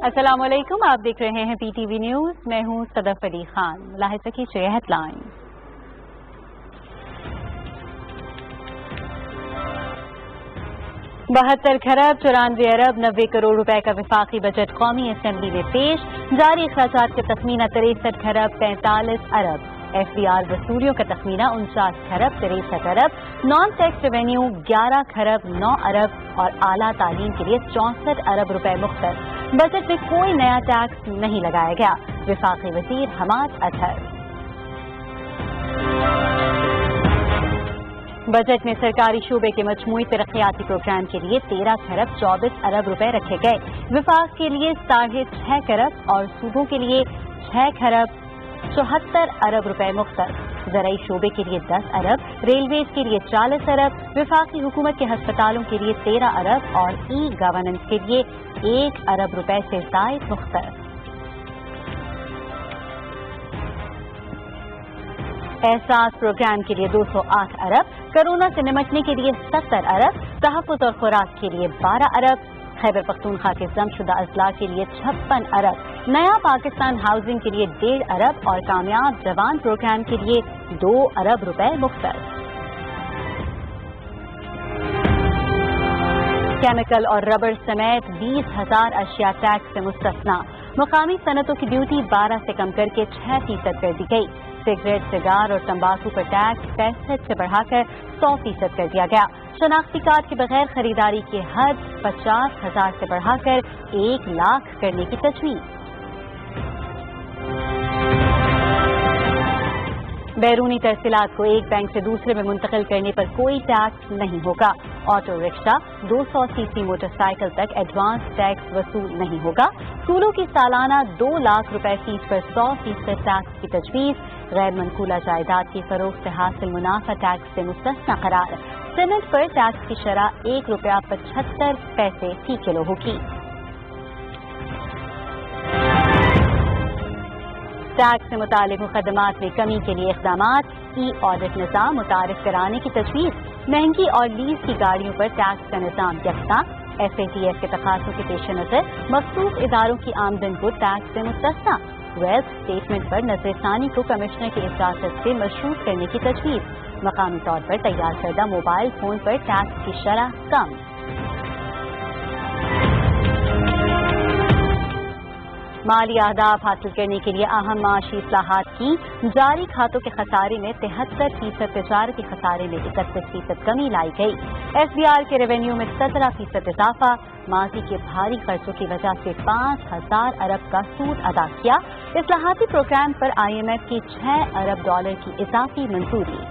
السلام علیکم، آپ دیکھ رہے ہیں پی ٹی وی نیوز، میں ہوں صدف علی خان۔ ملاحظہ کیجیے ہیڈ لائن۔ بہتر کھرب 94 ارب 90 کروڑ روپے کا وفاقی بجٹ قومی اسمبلی میں پیش۔ جاری اخراجات کا تخمینہ 63 کھرب 45 ارب۔ ایف ڈی آر وصولیوں کا تخمینہ 49 کھرب 63 ارب۔ نان ٹیکس ریونیو 11 کھرب 9 ارب اور اعلیٰ تعلیم کے لیے 64 ارب روپے مختص۔ بجٹ میں کوئی نیا ٹیکس نہیں لگایا گیا۔ وفاقی وزیر حماد اطہر۔ بجٹ میں سرکاری شعبے کے مجموعی ترقیاتی پروگرام کے لیے 13 کھرب 24 ارب روپے رکھے گئے۔ وفاق کے لیے 6.5 کھرب اور صوبوں کے لیے 6 کھرب 74 ارب روپے مختص۔ زرعی شعبے کے لیے 10 ارب، ریلویز کے لیے 40 ارب، وفاقی حکومت کے ہسپتالوں کے لیے 13 ارب اور ای گورننس کے لیے 1 ارب روپے سے زائد مختص۔ احساس پروگرام کے لیے 208 ارب، کورونا سے نمٹنے کے لیے 70 ارب، تحفظ اور خوراک کے لیے 12 ارب، خیبر پختونخوا کے ضم شدہ اضلاع کے لیے 56 ارب، نیا پاکستان ہاؤسنگ کے لیے 1.5 ارب اور کامیاب جوان پروگرام کے لیے 2 ارب روپے مختص۔ کیمیکل اور ربڑ سمیت 20,000 اشیاء ٹیکس سے مستثنا۔ مقامی صنعتوں کی ڈیوٹی 12 سے کم کر کے 6% کر دی گئی۔ سگریٹ، سگار اور تمباکو پر ٹیکس 65 سے بڑھا کر 100% کر دیا گیا۔ شناختی کارڈ کے بغیر خریداری کی حد 50,000 سے بڑھا کر 1 لاکھ کرنے کی تجویز۔ بیرونی ترسیلات کو ایک بینک سے دوسرے میں منتقل کرنے پر کوئی ٹیکس نہیں ہوگا۔ آٹو رکشا 200 سی سی موٹر سائیکل تک ایڈوانس ٹیکس وصول نہیں ہوگا۔ اسکولوں کی سالانہ 2 لاکھ روپے فیس پر 100% ٹیکس کی تجویز۔ غیر منقولہ جائیداد کی فروخت سے حاصل منافع ٹیکس سے مستثنا قرار۔ سیمنٹ پر ٹیکس کی شرح 1 روپیہ 75 پیسے فی کلو ہوگی۔ ٹیکس سے متعلق مقدمات میں کمی کے لیے اقدامات۔ ای آڈٹ نظام متعارف کرانے کی تجویز۔ مہنگی اور لیز کی گاڑیوں پر ٹیکس کا نظام یکساں۔ ایف اے ٹی ایف کے تقاضوں کے پیش نظر مخصوص اداروں کی آمدن کو ٹیکس سے مستثنا۔ ویلتھ اسٹیٹمنٹ پر نظر ثانی کو کمشنر کی اجازت سے مشروط کرنے کی تجویز۔ مقامی طور پر تیار کردہ موبائل فون پر ٹیکس کی شرح کم۔ مالی اہداف حاصل کرنے کے لیے اہم معاشی اصلاحات کی۔ جاری کھاتوں کے خسارے میں 73%، تجارتی خسارے میں 31% کمی لائی گئی۔ ایف ڈی آر کے ریونیو میں 17% اضافہ۔ ماضی کے بھاری خرچوں کی وجہ سے 5,000 ارب کا سود ادا کیا۔ اصلاحاتی پروگرام پر آئی ایم ایف کی 6 ارب ڈالر کی اضافی منظوری۔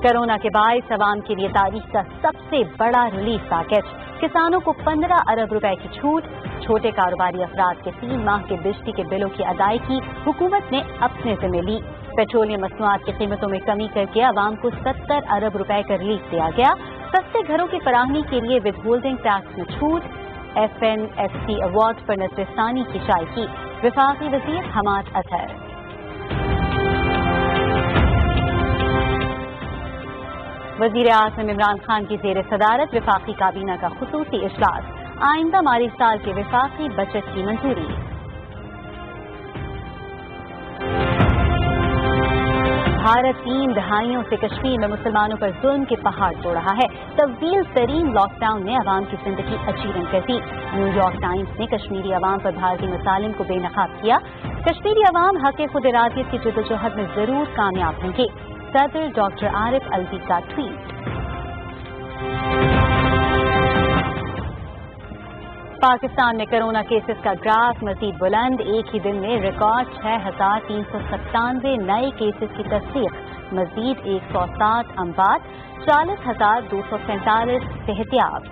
کورونا کے باعث عوام کے لیے تاریخ کا سب سے بڑا ریلیف پیکج۔ کسانوں کو 15 ارب روپے کی چھوٹ۔ چھوٹے کاروباری افراد کے 3 ماہ کے بجلی کے بلوں کی ادائیگی حکومت نے اپنے ذمہ لی۔ پیٹرولیم مصنوعات کی قیمتوں میں کمی کر کے عوام کو 70 ارب روپے کا ریلیف دیا گیا۔ سستے گھروں کی فراہمی کے لیے ود ہولڈنگ ٹیکس میں چھوٹ۔ F N F C award پر نظر ثانی کی شائقی۔ وفاقی وزیر حماد اطہر۔ وزیر اعظم عمران خان کی زیر صدارت وفاقی کابینہ کا خصوصی اجلاس۔ آئندہ مالی سال کے وفاقی بجٹ کی منظوری۔ بھارت 3 دہائیوں سے کشمیر میں مسلمانوں پر ظلم کے پہاڑ توڑ رہا ہے۔ طویل ترین لاک ڈاؤن نے عوام کی زندگی اجیرن کر دی۔ نیو یارک ٹائمز نے کشمیری عوام پر بھارتی مظالم کو بے نقاب کیا۔ کشمیری عوام حق خود ارادیت کی جدوجہد میں ضرور کامیاب ہوں گے۔ صدر ڈاکٹر عارف الوی کا ٹویٹ۔ پاکستان میں کورونا کیسز کا گراف مزید بلند۔ ایک ہی دن میں ریکارڈ 6,397 نئے کیسز کی تصدیق۔ مزید 107 اموات، 40,247 صحتیاب۔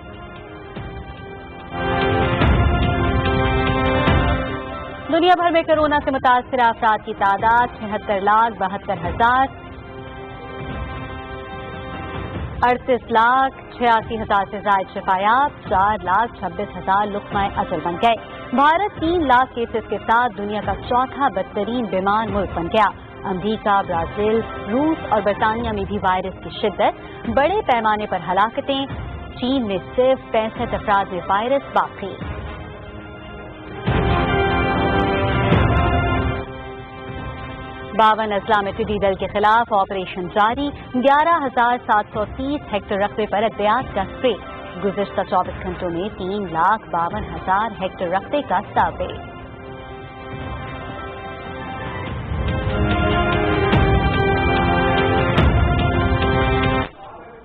دنیا بھر میں کورونا سے متاثرہ افراد کی تعداد 76,72,000، 38,86,000 سے زائد شفایاب، 4,26,000 لقمہ اجل بن گئے۔ بھارت 3 لاکھ کیسز کے ساتھ دنیا کا چوتھا بدترین بیمار ملک بن گیا۔ امریکہ، برازیل، روس اور برطانیہ میں بھی وائرس کی شدت، بڑے پیمانے پر ہلاکتیں، चीन में सिर्फ 65 अफराद में वायरस बाकी। बावन अजला में टिड्डी दल के खिलाफ ऑपरेशन जारी। 11,730 हेक्टेयर रकबे पर अद्वियात का स्प्रे। गुज़िश्ता 24 घंटों में 3,52,000 हेक्टेयर रकबे का सर्वे।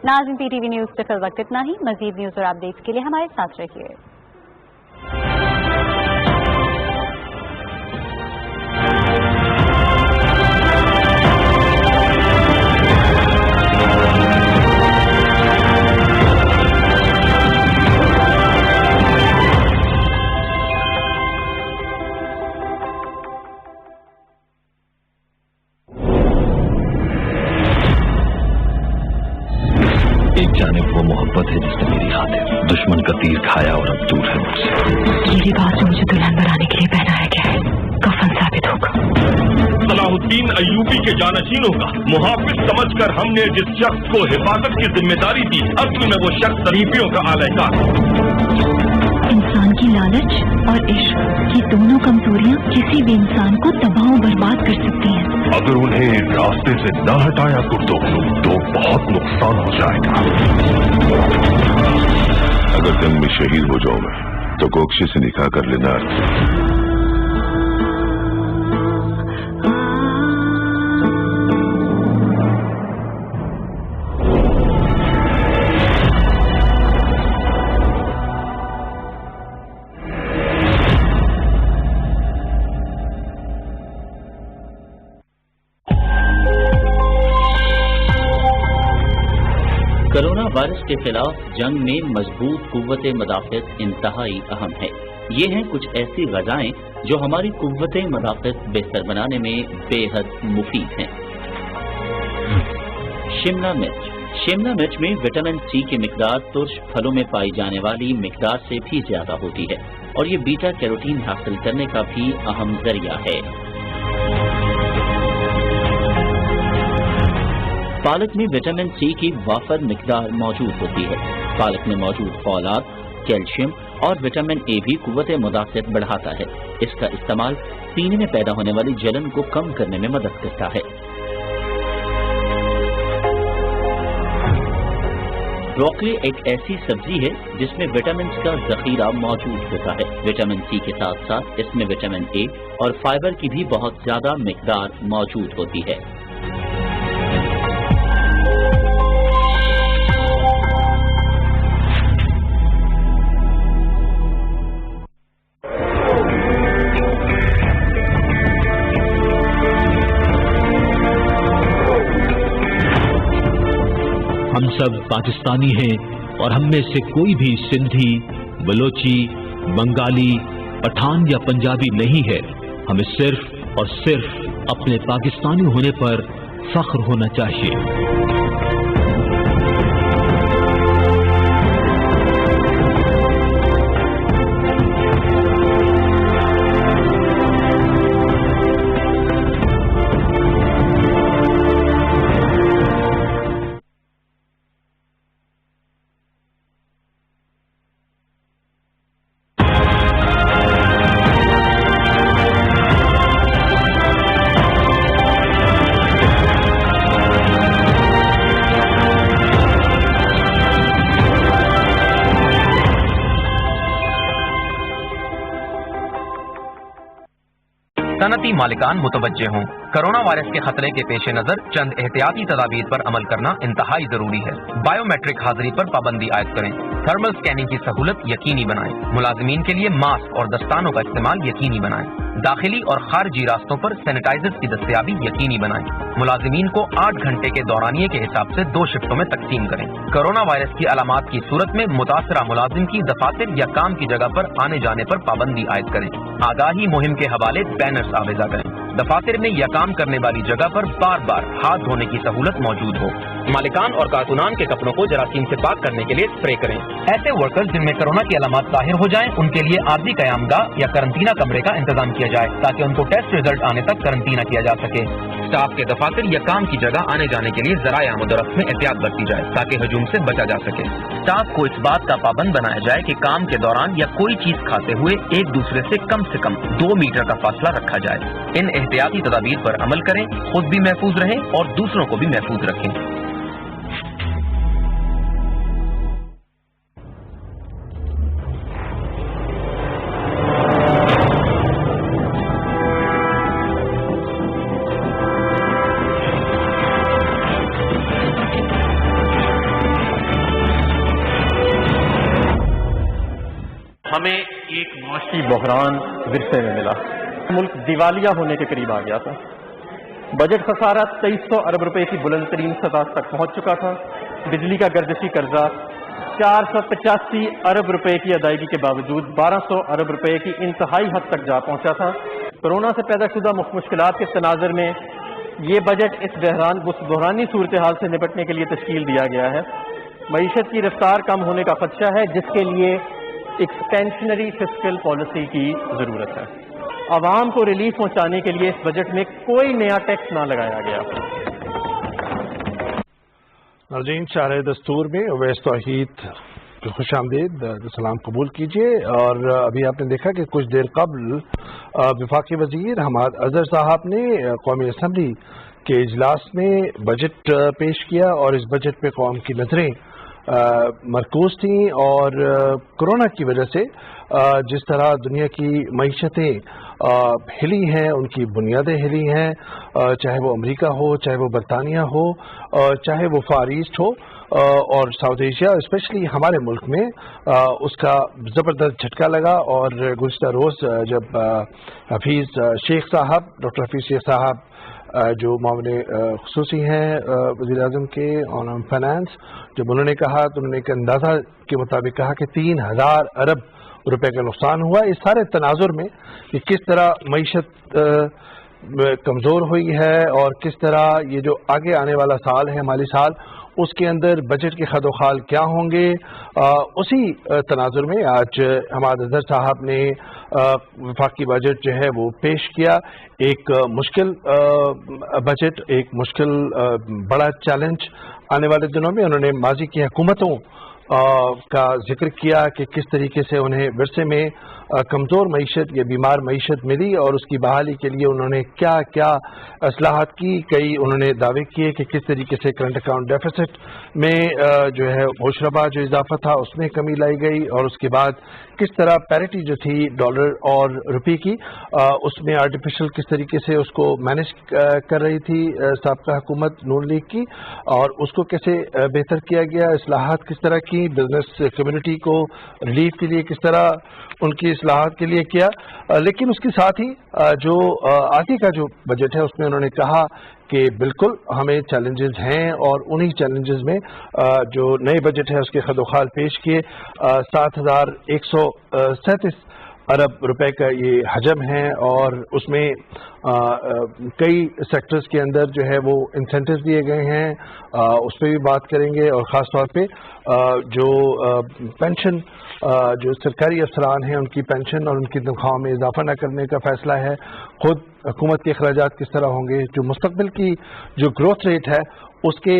नाज़रीन, PTV न्यूज़ पे फिल वक्त इतना ही। मज़ीद न्यूज़ और अपडेट्स के लिए हमारे साथ रहिए। एक जानिब वो मोहब्बत है जिसने मेरी खातिर दुश्मन का तीर खाया और अब दूर है मुझसे। ये लिबास मुझे दुल्हन बनाने के लिए पहनाया गया है, कफन साबित होगा। सलाहुद्दीन अय्यूबी के जानशीनों का मुहाफिज समझकर हमने जिस शख्स को हिफाजत की जिम्मेदारी दी, असल में वो शख्स शरीफियों का आलयकार। इंसान की लालच और इश्क, ये दोनों कमजोरियाँ किसी भी इंसान को तबाह और बर्बाद कर सकती हैं। अगर उन्हें रास्ते से न हटाया तो बहुत नुकसान हो जाएगा। अगर जंग में शहीद हो जाऊं मैं तो कोक्शी से निकाह कर लेना। कोरोना वायरस के खिलाफ जंग में मजबूत कुव्वत मदाफ़त इंतहाई अहम है। ये हैं कुछ ऐसी ग़ज़ाएं जो हमारी कुव्वत मदाफ़त बेहतर बनाने में बेहद मुफीद हैं। शिमला मिर्च। शिमला मिर्च में विटामिन सी की मिकदार तुर्श फलों में पाई जाने वाली मिकदार से भी ज्यादा होती है और ये बीटा कैरोटीन हासिल करने का भी अहम जरिया है। पालक में विटामिन सी की वाफर मिकदार मौजूद होती है। पालक में मौजूद फौलाद, कैल्शियम और विटामिन ए भी कुव्वत मुदाफ़त बढ़ाता है। इसका इस्तेमाल सीने में पैदा होने वाली जलन को कम करने में मदद करता है। ब्रोकली एक ऐसी सब्जी है जिसमें विटामिन का जखीरा मौजूद होता है। विटामिन सी के साथ साथ इसमें विटामिन ए और फाइबर की भी बहुत ज्यादा मिकदार मौजूद होती है। हम सब पाकिस्तानी हैं और हम में से कोई भी सिंधी, बलोची, बंगाली, पठान या पंजाबी नहीं है। हमें सिर्फ और सिर्फ अपने पाकिस्तानी होने पर फख्र होना चाहिए। सनती मालिकान मुतवज्जे हों। कोरोना वायरस के खतरे के पेश नजर चंद एहतियाती तदाबीर पर अमल करना इंतहाई जरूरी है। बायोमेट्रिक हाजिरी पर पाबंदी आयद करें। थर्मल स्कैनिंग की सहूलत यकीनी बनाएं। मुलाजिमीन के लिए मास्क और दस्तानों का इस्तेमाल यकीनी बनाएं। दाखिली और खारजी रास्तों पर सैनिटाइजर्स की दस्तयाबी यकीनी बनाएं। मुलाजिमीन को 8 घंटे के दौरानिये के हिसाब से 2 शिफ्टों में तकसीम करें। कोरोना वायरस की अलामात की सूरत में मुतासरा मुलाजिम की दफातर या काम की जगह पर आने जाने पर पाबंदी आयद करें। आगाही मुहिम के हवाले बैनर्स आवेजा करें। दफातर में या काम करने वाली जगह पर बार बार हाथ धोने की सहूलत मौजूद हो। मालिकान और कारकुनान के कपड़ों को जरासीम से पाक करने के लिए स्प्रे करें। ऐसे वर्कर्स जिनमें कोरोना की अलामत जाहिर हो जाएं, उनके लिए आर्जी कयामगाह या करंटीना कमरे का इंतजाम किया जाए ताकि उनको टेस्ट रिजल्ट आने तक करंटीना किया जा सके। स्टाफ के दफातर या काम की जगह आने जाने के लिए ज़राए आमद-ओ-रफ्त में एहतियात बरती जाए ताकि हजूम से बचा जा सके। स्टाफ को इस बात का पाबंद बनाया जाए कि काम के दौरान या कोई चीज खाते हुए एक दूसरे से कम 2 मीटर का फासला रखा जाए। इन एहतियाती तदाबीर पर अमल करें, खुद भी महफूज रहें और दूसरों को भी महफूज रखें। हमें एक माशी बहरान विरसे में मिला। मुल्क दिवालिया होने के करीब आ गया था। बजट खसारा 2300 अरब रुपए की बुलंद तरीन सतह तक पहुंच चुका था। बिजली का गर्दिशी कर्जा 485 अरब रुपए की अदायगी के बावजूद 1200 अरब रुपए की इंतहाई हद तक जा पहुंचा था। कोरोना से पैदा शुदा मुश्किलात के तनाज़ुर में ये बजट इस बहरानी सूरत हाल से निपटने के लिए तश्कील दिया गया है। मईशत की रफ्तार कम होने का खदशा है, जिसके लिए एक्सपेंशनरी फिस्कल पॉलिसी की जरूरत है। आवाम को रिलीफ पहुंचाने के लिए इस बजट में कोई नया टैक्स ना लगाया गया। नाज़रीन, शाह दस्तूर में उवैस तौहीद खुश आमदीद, सलाम कबूल कीजिए। और अभी आपने देखा कि कुछ देर कबल वफाकी वजीर हमाद अजहर साहब ने कौमी असम्बली के इजलास में बजट पेश किया और इस बजट पे कौम की नजरें मरकूज थी और कोरोना की वजह से जिस तरह दुनिया की मईशतें हिली हैं, उनकी बुनियादें हिली हैं, चाहे वो अमेरिका हो, चाहे वो बरतानिया हो, चाहे वो फार ईस्ट हो और साउथ एशिया, स्पेशली हमारे मुल्क में उसका ज़बरदस्त झटका लगा। और गुज़िश्ता रोज़ जब हफीज़ शेख साहब, डॉक्टर हफीज़ शेख साहब जो मामले खुसूसी हैं वज़ीर-ए-आज़म के ऑन फाइनेंस, जब उन्होंने कहा तो उन्होंने एक अंदाज़ा के मुताबिक कहा कि 3000 अरब रुपए का नुकसान हुआ। इस सारे तनाजुर में कि किस तरह मईशत कमज़ोर हुई है और किस तरह ये जो आगे आने वाला साल है, माली साल, उसके अंदर बजट के खदोखाल क्या होंगे, उसी तनाजुर में आज हमाद अजहर साहब ने वफाकी बजट जो है वो पेश किया। एक मुश्किल बजट, एक मुश्किल बड़ा चैलेंज आने वाले दिनों में। उन्होंने माजी की हुकूमतों का जिक्र किया कि किस तरीके से उन्हें विरसे में कमज़ोर मईशत या बीमार मईशत मिली और उसकी बहाली के लिए उन्होंने क्या क्या असलाहत की। कई उन्होंने दावे किए कि किस तरीके से करंट अकाउंट डेफिसिट में जो है मुशरबा जो इजाफा था उसमें कमी लाई गई और उसके बाद किस तरह पैरिटी जो थी डॉलर और रुपये की उसमें आर्टिफिशियल किस तरीके से उसको मैनेज कर रही थी साबका हुकूमत नून लीग की और उसको कैसे बेहतर किया गया, इस्लाहात किस तरह की, बिजनेस कम्युनिटी को रिलीफ के लिए किस तरह उनकी इस्लाहात के लिए किया। लेकिन उसके साथ ही जो आगे का जो बजट है उसमें उन्होंने कहा कि बिल्कुल हमें चैलेंजेस हैं और उन्हीं चैलेंजेस में जो नए बजट है उसके खदोखाल पेश किए। 7137 अरब रुपए का ये हजम है और उसमें कई सेक्टर्स के अंदर जो है वो इंसेंटिव्स दिए गए हैं, उस पर भी बात करेंगे। और ख़ास तौर पे जो पेंशन जो सरकारी अफसरान हैं उनकी पेंशन और उनकी तनख्वाह में इजाफा न करने का फैसला है। खुद हुकूमत के अखराजात किस तरह होंगे, जो मुस्तकबिल की जो ग्रोथ रेट है उसके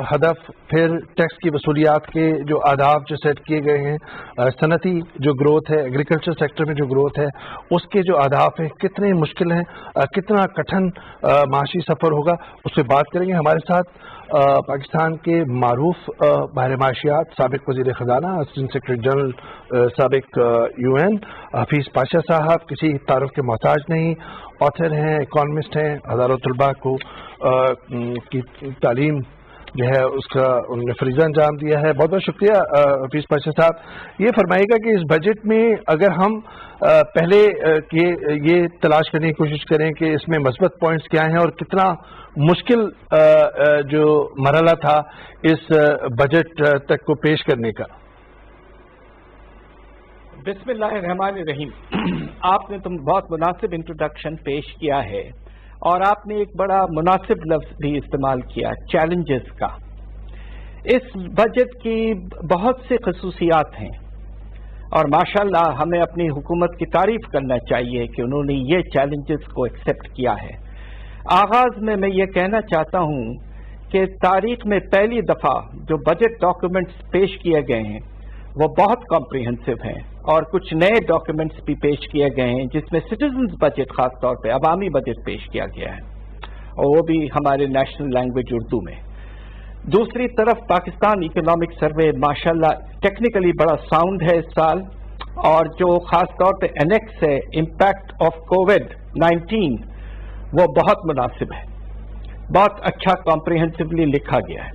हदफ, फिर टैक्स की वसूलियात के जो आदाब जो सेट किए गए हैं, सनती जो ग्रोथ है, एग्रीकल्चर सेक्टर में जो ग्रोथ है उसके जो आदाब हैं कितने मुश्किल हैं, कितना कठिन माशी सफ़र होगा, उस पर बात करेंगे। हमारे साथ पाकिस्तान के मारूफ बाहर माशियात साबिक वज़ीर ख़जाना, असिस्टेंट सेक्रेटरी जनरल साबिक UN हफीज़ पाशा साहब, किसी तारुफ के मोहताज नहीं, ऑथर हैं, इकॉनमिस्ट हैं, हज़ारों तलबा को की तालीम जो है उसका उन्होंने फरीज़ा अंजाम दिया है। बहुत बहुत शुक्रिया हफीज़ पाशा साहब। ये फरमाइएगा कि इस बजट में अगर हम पहले ये तलाश करने की कोशिश करें कि इसमें मस्बत पॉइंट्स क्या हैं और कितना मुश्किल जो मरहला था इस बजट तक को पेश करने का। बिस्मिल्लाहिर्रहमानिर्रहीम। आपने तो बहुत मुनासिब इंट्रोडक्शन पेश किया है और आपने एक बड़ा मुनासिब लफ्ज़ भी इस्तेमाल किया, चैलेंजेस का। اس بجٹ کی بہت سی خصوصیات ہیں اور ماشاءاللہ ہمیں اپنی حکومت کی تعریف کرنا چاہیے کہ انہوں نے یہ چیلنجز کو ایکسیپٹ کیا ہے. آغاز میں یہ کہنا چاہتا ہوں کہ تاریخ میں پہلی دفعہ جو بجٹ ڈاکیومنٹس پیش کیے گئے ہیں وہ بہت کمپریہنسو ہیں اور کچھ نئے ڈاکیومنٹس بھی پیش کیے گئے ہیں جس میں سٹیزنز بجٹ خاص طور پہ عوامی بجٹ پیش کیا گیا ہے اور وہ بھی ہمارے نیشنل لینگویج اردو میں. دوسری طرف پاکستان اکنامک سروے ماشاءاللہ ٹیکنیکلی بڑا ساؤنڈ ہے اس سال اور جو خاص طور پہ انیکس ہے امپیکٹ آف کووڈ-19 وہ بہت مناسب ہے, بہت اچھا کمپریہنسولی لکھا گیا ہے.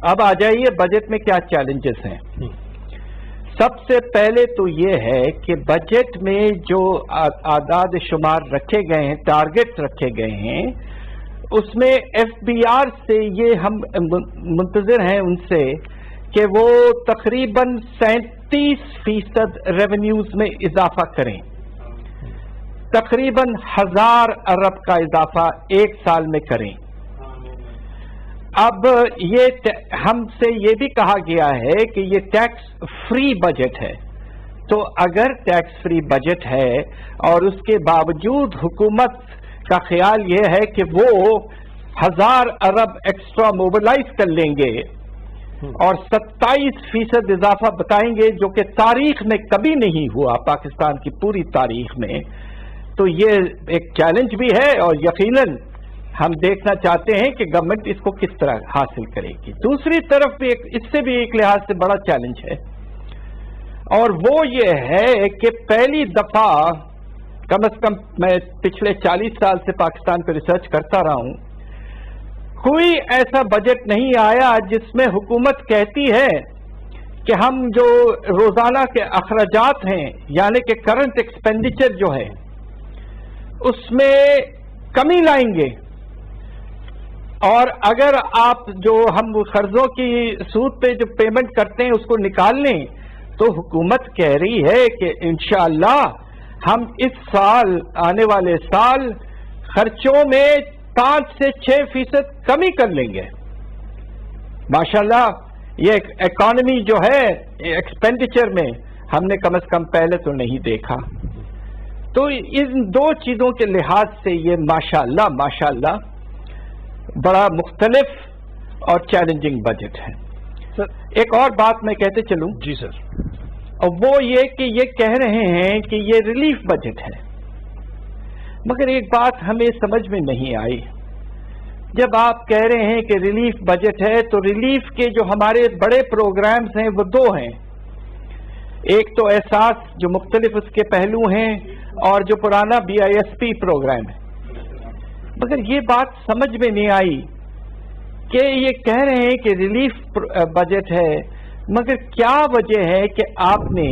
اب آ جائیے بجٹ میں کیا چیلنجز ہیں. سب سے پہلے تو یہ ہے کہ بجٹ میں جو اعداد شمار رکھے گئے ہیں, ٹارگٹس رکھے گئے ہیں, اس میں ایف بی آر سے یہ ہم منتظر ہیں ان سے کہ وہ تقریباً 37% ریونیوز میں اضافہ کریں, تقریباً 1000 ارب کا اضافہ ایک سال میں کریں. اب یہ ہم سے یہ بھی کہا گیا ہے کہ یہ ٹیکس فری بجٹ ہے, تو اگر ٹیکس فری بجٹ ہے اور اس کے باوجود حکومت کا خیال یہ ہے کہ وہ 1000 ارب ایکسٹرا موبلائز کر لیں گے اور 27% اضافہ بتائیں گے جو کہ تاریخ میں کبھی نہیں ہوا پاکستان کی پوری تاریخ میں, تو یہ ایک چیلنج بھی ہے اور یقیناً ہم دیکھنا چاہتے ہیں کہ گورنمنٹ اس کو کس طرح حاصل کرے گی. دوسری طرف بھی اس سے بھی ایک لحاظ سے بڑا چیلنج ہے اور وہ یہ ہے کہ پہلی دفعہ کم از کم میں پچھلے 40 سال سے پاکستان پہ ریسرچ کرتا رہا ہوں, کوئی ایسا بجٹ نہیں آیا جس میں حکومت کہتی ہے کہ ہم جو روزانہ کے اخراجات ہیں یعنی کہ کرنٹ ایکسپینڈیچر جو ہے اس میں کمی لائیں گے, اور اگر آپ جو ہم قرضوں کی سود پہ جو پیمنٹ کرتے ہیں اس کو نکال لیں تو حکومت کہہ رہی ہے کہ انشاءاللہ ہم اس سال آنے والے سال خرچوں میں 5 سے 6% کمی کر لیں گے. ماشاءاللہ یہ اکانومی جو ہے ایکسپینڈیچر میں ہم نے کم از کم پہلے تو نہیں دیکھا. تو ان دو چیزوں کے لحاظ سے یہ ماشاءاللہ بڑا مختلف اور چیلنجنگ بجٹ ہے. سر ایک اور بات میں کہتے چلوں. جی سر. اور وہ یہ کہ یہ کہہ رہے ہیں کہ یہ ریلیف بجٹ ہے, مگر ایک بات ہمیں سمجھ میں نہیں آئی. جب آپ کہہ رہے ہیں کہ ریلیف بجٹ ہے تو ریلیف کے جو ہمارے بڑے پروگرامز ہیں وہ دو ہیں, ایک تو احساس جو مختلف اس کے پہلو ہیں اور جو پرانا BISP پروگرام ہے. مگر یہ بات سمجھ میں نہیں آئی کہ یہ کہہ رہے ہیں کہ ریلیف بجٹ ہے, مگر کیا وجہ ہے کہ آپ نے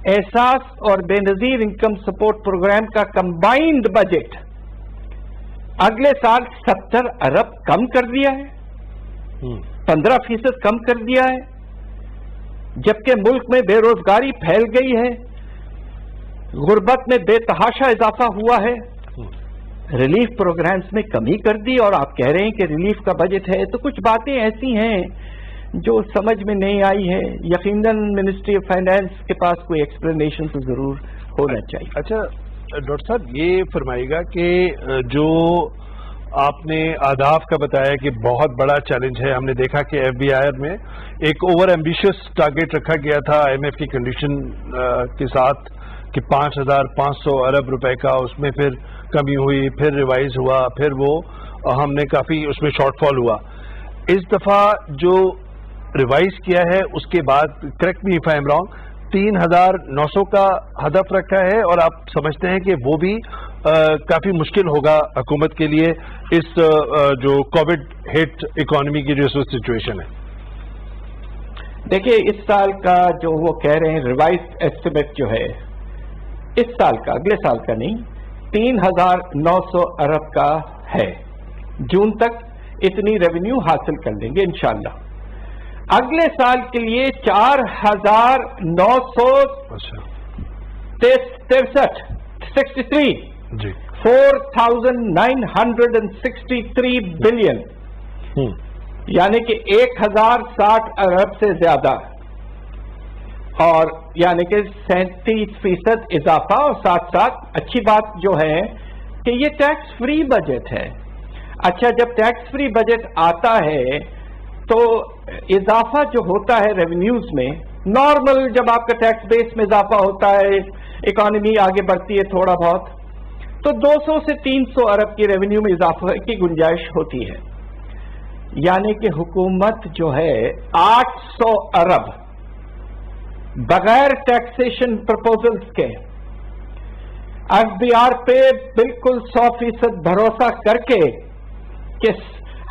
احساس اور بے نظیر انکم سپورٹ پروگرام کا کمبائنڈ بجٹ اگلے سال 70 ارب کم کر دیا ہے, 15% کم کر دیا ہے, جبکہ ملک میں بے روزگاری پھیل گئی ہے, غربت میں بے تحاشا اضافہ ہوا ہے, ریلیف پروگرامز میں کمی کر دی اور آپ کہہ رہے ہیں کہ ریلیف کا بجٹ ہے. تو کچھ باتیں ایسی ہیں جو سمجھ میں نہیں آئی ہے. یقیناً منسٹری آف فائنانس کے پاس کوئی ایکسپلینیشن تو ضرور ہونا چاہیے. اچھا ڈاکٹر صاحب یہ فرمائیے گا کہ جو آپ نے اہداف کا بتایا کہ بہت بڑا چیلنج ہے, ہم نے دیکھا کہ FBR میں ایک اوور ایمبیشس ٹارگیٹ رکھا گیا تھا IMF کی کنڈیشن کے ساتھ کہ 5500 ارب روپے کا, اس میں پھر کمی ہوئی, پھر ریوائز ہوا, پھر وہ ہم نے کافی اس میں شارٹ فال ہوا. اس دفعہ جو ریوائز کیا ہے اس کے بعد correct me if I am wrong 3900 کا ہدف رکھا ہے, اور آپ سمجھتے ہیں کہ وہ بھی کافی مشکل ہوگا حکومت کے لیے اس جو کووڈ ہٹ اکانومی کی جو سچویشن ہے. دیکھیے اس سال کا جو وہ کہہ رہے ہیں ریوائز ایسٹیمیٹ جو ہے اس سال کا, اگلے سال کا نہیں, 3900 ارب کا ہے. جون تک اتنی ریونیو حاصل کر لیں گے انشاءاللہ. اگلے سال کے لیے 4963 جی 4963 بلین یعنی کہ 1060 ارب سے زیادہ، اور یعنی کہ 37% اضافہ، اور ساتھ ساتھ اچھی بات جو ہے کہ یہ ٹیکس فری بجٹ ہے. اچھا، جب ٹیکس فری بجٹ آتا ہے تو اضافہ جو ہوتا ہے ریونیوز میں، نارمل جب آپ کا ٹیکس بیس میں اضافہ ہوتا ہے، اکانومی آگے بڑھتی ہے تھوڑا بہت، تو 200 سے 300 ارب کی ریونیو میں اضافہ کی گنجائش ہوتی ہے. یعنی کہ حکومت جو ہے 800 ارب بغیر ٹیکسیشن پرپوزلز کے ایف بی آر پہ بالکل 100% بھروسہ کر کے کہ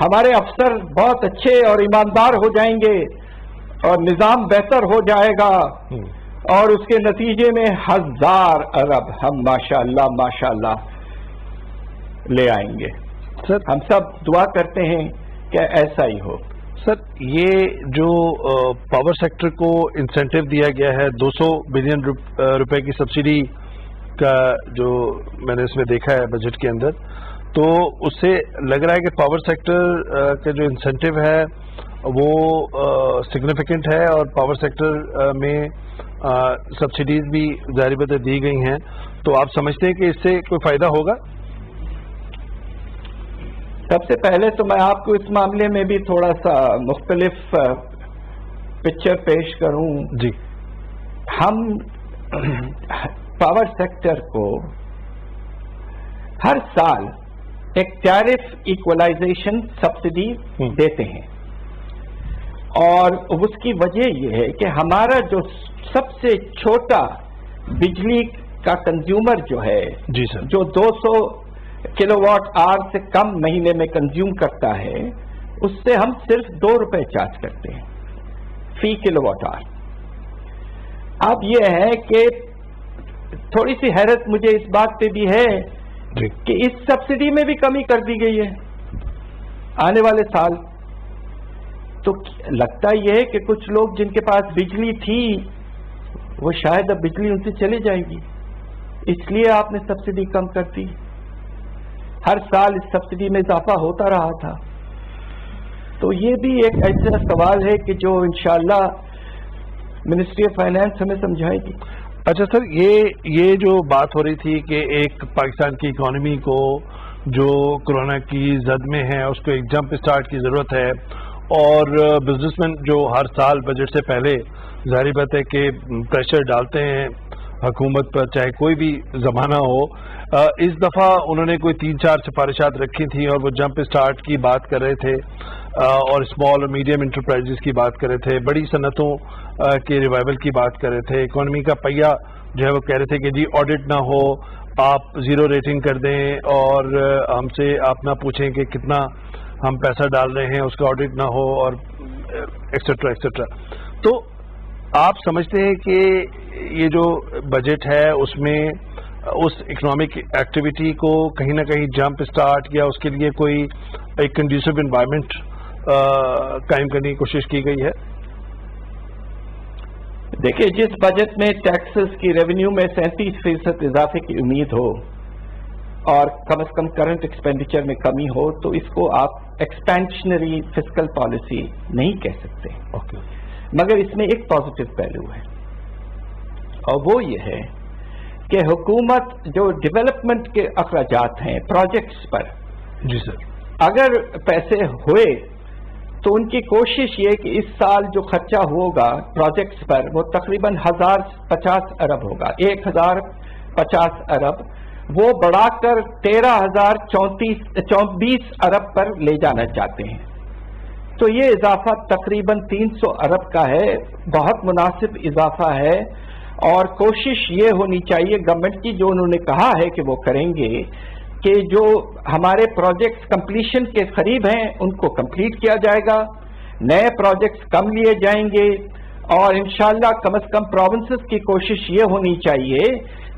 ہمارے افسر بہت اچھے اور ایماندار ہو جائیں گے اور نظام بہتر ہو جائے گا، اور اس کے نتیجے میں 1000 ارب ہم ماشاءاللہ لے آئیں گے. سر ہم سب دعا کرتے ہیں کہ ایسا ہی ہو. سر، یہ جو پاور سیکٹر کو انسینٹیو دیا گیا ہے 200 بلین روپے کی سبسڈی کا، جو میں نے اس میں دیکھا ہے بجٹ کے اندر، تو اس سے لگ رہا ہے کہ پاور سیکٹر کا جو انسینٹیو ہے وہ سگنیفیکنٹ ہے، اور پاور سیکٹر میں سبسڈیز بھی ظاہر بات دی گئی ہیں. تو آپ سمجھتے ہیں کہ اس سے کوئی فائدہ ہوگا؟ سب سے پہلے تو میں آپ کو اس معاملے میں بھی تھوڑا سا مختلف پکچر پیش کروں. جی. ہم پاور سیکٹر کو ہر سال ایک ٹیرف ایکولائزیشن سبسڈی دیتے ہیں، اور اس کی وجہ یہ ہے کہ ہمارا جو سب سے چھوٹا بجلی کا کنزیومر جو ہے، جی سر، جو 200 کلو واٹ آور سے کم مہینے میں کنزیوم کرتا ہے، اس سے ہم صرف 2 روپے چارج کرتے ہیں فی کلو واٹ آور. اب یہ ہے کہ تھوڑی سی حیرت مجھے اس بات پہ بھی ہے کہ اس سبسڈی میں بھی کمی کر دی گئی ہے آنے والے سال. تو لگتا یہ ہے کہ کچھ لوگ جن کے پاس بجلی تھی وہ شاید اب بجلی ان سے چلی جائے گی، اس لیے آپ نے سبسڈی کم کر دی. ہر سال اس سبسڈی میں اضافہ ہوتا رہا تھا. تو یہ بھی ایک ایسا سوال ہے کہ جو انشاءاللہ منسٹری آف فائنانس ہمیں سمجھائے گی. اچھا سر، یہ جو بات ہو رہی تھی کہ ایک پاکستان کی اکانومی کو جو کورونا کی زد میں ہے اس کو ایک جمپ اسٹارٹ کی ضرورت ہے، اور بزنس مین جو ہر سال بجٹ سے پہلے ظاہر بات ہے کہ پریشر ڈالتے ہیں حکومت پر، چاہے کوئی بھی زمانہ ہو. اس دفعہ انہوں نے کوئی 3-4 سفارشات رکھی تھیں، اور وہ جمپ اسٹارٹ کی بات کر رہے تھے، اور اسمال اور میڈیم انٹرپرائزز کی بات کر رہے تھے، بڑی صنعتوں کے ریوائول کی بات کر رہے تھے. اکانومی کا پہیہ جو ہے وہ کہہ رہے تھے کہ جی آڈٹ نہ ہو، آپ 0 ریٹنگ کر دیں، اور ہم سے آپ نہ پوچھیں کہ کتنا ہم پیسہ ڈال رہے ہیں، اس کا آڈٹ نہ ہو، اور ایکسیٹرا ایکسیٹرا. تو آپ سمجھتے ہیں کہ یہ جو بجٹ ہے اس میں اس اکنامک ایکٹیویٹی کو کہیں نہ کہیں جمپ اسٹارٹ یا اس کے لیے کوئی ایک کنڈیسو انوائرمنٹ قائم کرنے کی کوشش کی گئی ہے؟ دیکھیں، جس بجٹ میں ٹیکسز کی ریونیو میں 37% اضافے کی امید ہو اور کم از کم کرنٹ ایکسپینڈیچر میں کمی ہو، تو اس کو آپ ایکسپینشنری فسکل پالیسی نہیں کہہ سکتے. مگر اس میں ایک پازیٹو پہلو ہے، اور وہ یہ ہے کہ حکومت جو ڈیولپمنٹ کے اخراجات ہیں پروجیکٹس پر، جی سر، اگر پیسے ہوئے تو ان کی کوشش یہ کہ اس سال جو خرچہ ہوگا پروجیکٹس پر وہ تقریباً 1050 ارب ہوگا. 1050 ارب وہ بڑھا کر 13,024 ارب پر لے جانا چاہتے ہیں. تو یہ اضافہ تقریباً 300 ارب کا ہے، بہت مناسب اضافہ ہے. اور کوشش یہ ہونی چاہیے گورنمنٹ کی، جو انہوں نے کہا ہے کہ وہ کریں گے، کہ جو ہمارے پروجیکٹس کمپلیشن کے قریب ہیں ان کو کمپلیٹ کیا جائے گا، نئے پروجیکٹس کم لیے جائیں گے، اور انشاءاللہ کم از کم پروونسز کی کوشش یہ ہونی چاہیے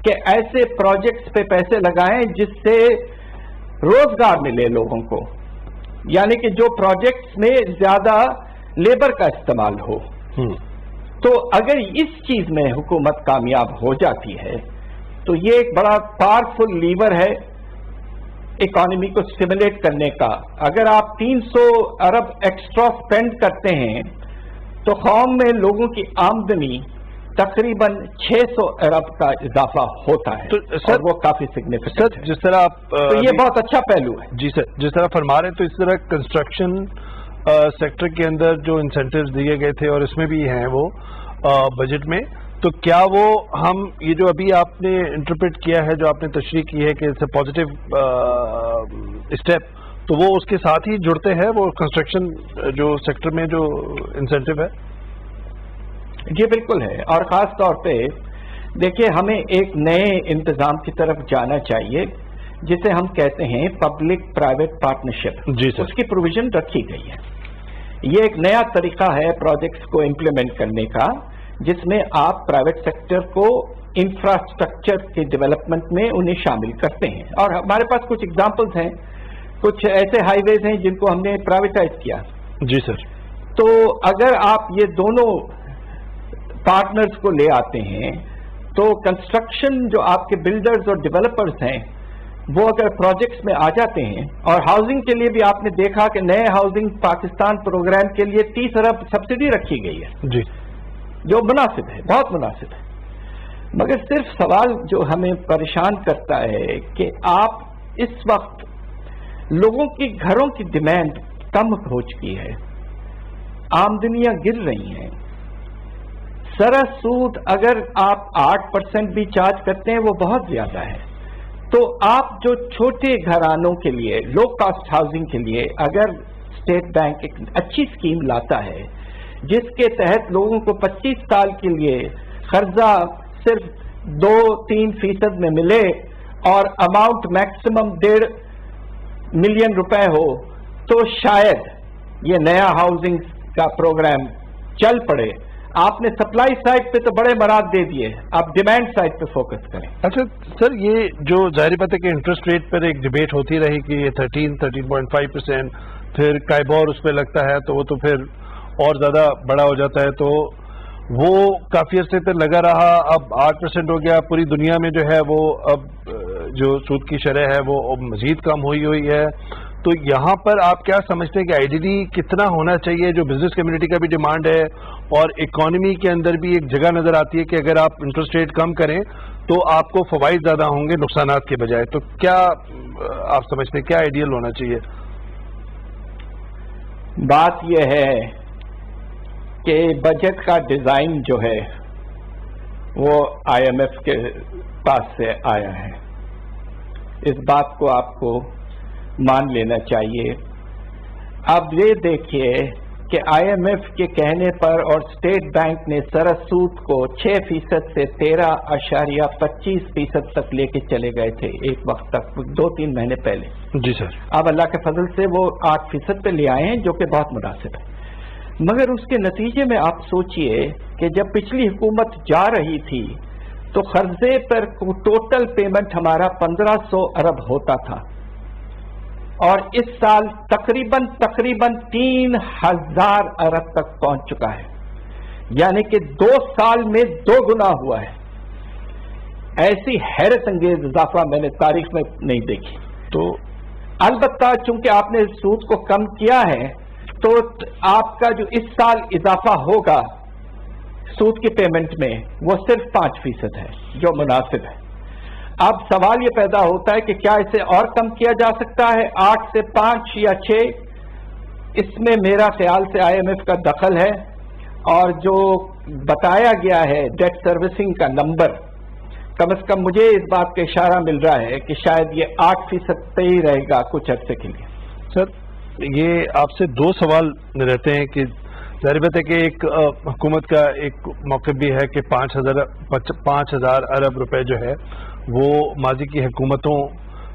کہ ایسے پروجیکٹس پہ پیسے لگائیں جس سے روزگار ملے لوگوں کو، یعنی کہ جو پروجیکٹس میں زیادہ لیبر کا استعمال ہو. تو اگر اس چیز میں حکومت کامیاب ہو جاتی ہے تو یہ ایک بڑا پاورفل لیور ہے इकोनॉमी को स्टिमुलेट करने का। अगर आप 300 अरब एक्स्ट्रा स्पेंड करते हैं तो कौम में लोगों की आमदनी तकरीबन 600 अरब का इजाफा होता है। तो सर, और वो काफी सिग्निफिकेंट है। जिस तरह आप तो ये बहुत अच्छा पहलू है। जी सर, जिस तरह फरमा रहे हैं, तो इस तरह कंस्ट्रक्शन सेक्टर के अंदर जो इंसेंटिव्स दिए गए थे और इसमें भी हैं वो बजट में, तो क्या वो हम ये जो अभी आपने इंटरप्रेट किया है, जो आपने तशरीह की है कि इट्स अ पॉजिटिव स्टेप, तो वो उसके साथ ही जुड़ते हैं वो कंस्ट्रक्शन जो सेक्टर में जो इंसेंटिव है? जी बिल्कुल है। और खास तौर पे देखिए, हमें एक नए इंतजाम की तरफ जाना चाहिए जिसे हम कहते हैं पब्लिक प्राइवेट पार्टनरशिप। जी सर। उसकी प्रोविजन रखी गई है। ये एक नया तरीका है प्रोजेक्ट्स को इम्प्लीमेंट करने का, जिसमें आप प्राइवेट सेक्टर को इंफ्रास्ट्रक्चर के डेवलपमेंट में उन्हें शामिल करते हैं। और हमारे पास कुछ एग्जांपल्स हैं, कुछ ऐसे हाईवेज हैं जिनको हमने प्राइवेटाइज किया। जी सर। तो अगर आप ये दोनों पार्टनर्स को ले आते हैं तो कंस्ट्रक्शन जो आपके बिल्डर्स और डेवलपर्स हैं वो अगर प्रोजेक्ट्स में आ जाते हैं, और हाउसिंग के लिए भी आपने देखा कि नए हाउसिंग पाकिस्तान प्रोग्राम के लिए 30 अरब सब्सिडी रखी गई है जी, जो मुनासिब है, बहुत मुनासिब है। मगर सिर्फ सवाल जो हमें परेशान करता है कि आप इस वक्त लोगों की घरों की डिमांड कम हो चुकी है, आमदनियां गिर रही हैं, सरस सूद अगर आप 8% भी चार्ज करते हैं वो बहुत ज्यादा है। तो आप जो छोटे घरानों के लिए, लो कॉस्ट हाउसिंग के लिए अगर स्टेट बैंक एक अच्छी स्कीम लाता है जिसके तहत लोगों को 25 साल के लिए कर्जा सिर्फ 2-3% में मिले और अमाउंट मैक्सिमम 1.5 मिलियन रुपए हो, तो शायद ये नया हाउसिंग का प्रोग्राम चल पड़े। आपने सप्लाई साइड पे तो बड़े मराद दे दिए, आप डिमांड साइड पे फोकस करें। अच्छा सर, ये जो जाहिर बात है कि इंटरेस्ट रेट पर एक डिबेट होती रही कि ये 13.5%, फिर काइबोर उस पर लगता है तो वो तो फिर और ज्यादा बड़ा हो जाता है, तो वो काफी अर्से तक लगा रहा, अब 8% हो गया। पूरी दुनिया में जो है वो अब जो सूद की शरह है वो मजीद कम हुई है। तो यहाँ पर आप क्या समझते हैं कि आईडीडी कितना होना चाहिए, जो बिजनेस कम्युनिटी का भी डिमांड है और इकोनॉमी के अंदर भी एक जगह नजर आती है कि अगर आप इंटरेस्ट रेट कम करें तो आपको फवाइद ज्यादा होंगे नुकसानात के बजाय, तो क्या आप समझते हैं क्या आइडियल होना चाहिए? बात यह है कि बजट का डिजाइन जो है वो आईएमएफ के पास से आया है, इस बात को आपको मान लेना चाहिए। अब ये देखिए कि आईएमएफ के कहने पर और स्टेट बैंक ने सरस सूद को 6% से 13.25% तक लेके चले गए थे एक वक्त तक, 2-3 महीने पहले। जी सर। अब अल्लाह के फजल से वो 8% पे ले आए हैं, जो कि बहुत मुनासिब है। मगर उसके नतीजे में आप सोचिए कि जब पिछली हुकूमत जा रही थी तो कर्जे पर टोटल पेमेंट हमारा 1500 अरब होता था, और इस साल तकरीबन 3000 अरब तक पहुंच चुका है, यानी कि 2 साल में 2 गुना हुआ है। ऐसी हैरत अंगेज इजाफा मैंने तारीख में नहीं देखी। तो अलबत्ता चूंकि आपने सूद को कम किया है तो आपका जो इस साल इजाफा होगा सूद की पेमेंट में वो सिर्फ 5% है, जो मुनासिब है। अब सवाल ये पैदा होता है कि क्या इसे और कम किया जा सकता है, 8 से 5 या 6? इसमें मेरा ख्याल से आईएमएफ का दखल है, और जो बताया गया है डेट सर्विसिंग का नंबर, कम से कम मुझे इस बात का इशारा मिल रहा है कि शायद ये 8% पे ही रहेगा कुछ अर्से के लिए। सर, ये आपसे 2 सवाल रहते हैं कि जाहिर बात है कि एक हुकूमत का एक मौक़िफ़ भी है कि 5,000 अरब रुपए जो है वो माजी की हुकूमतों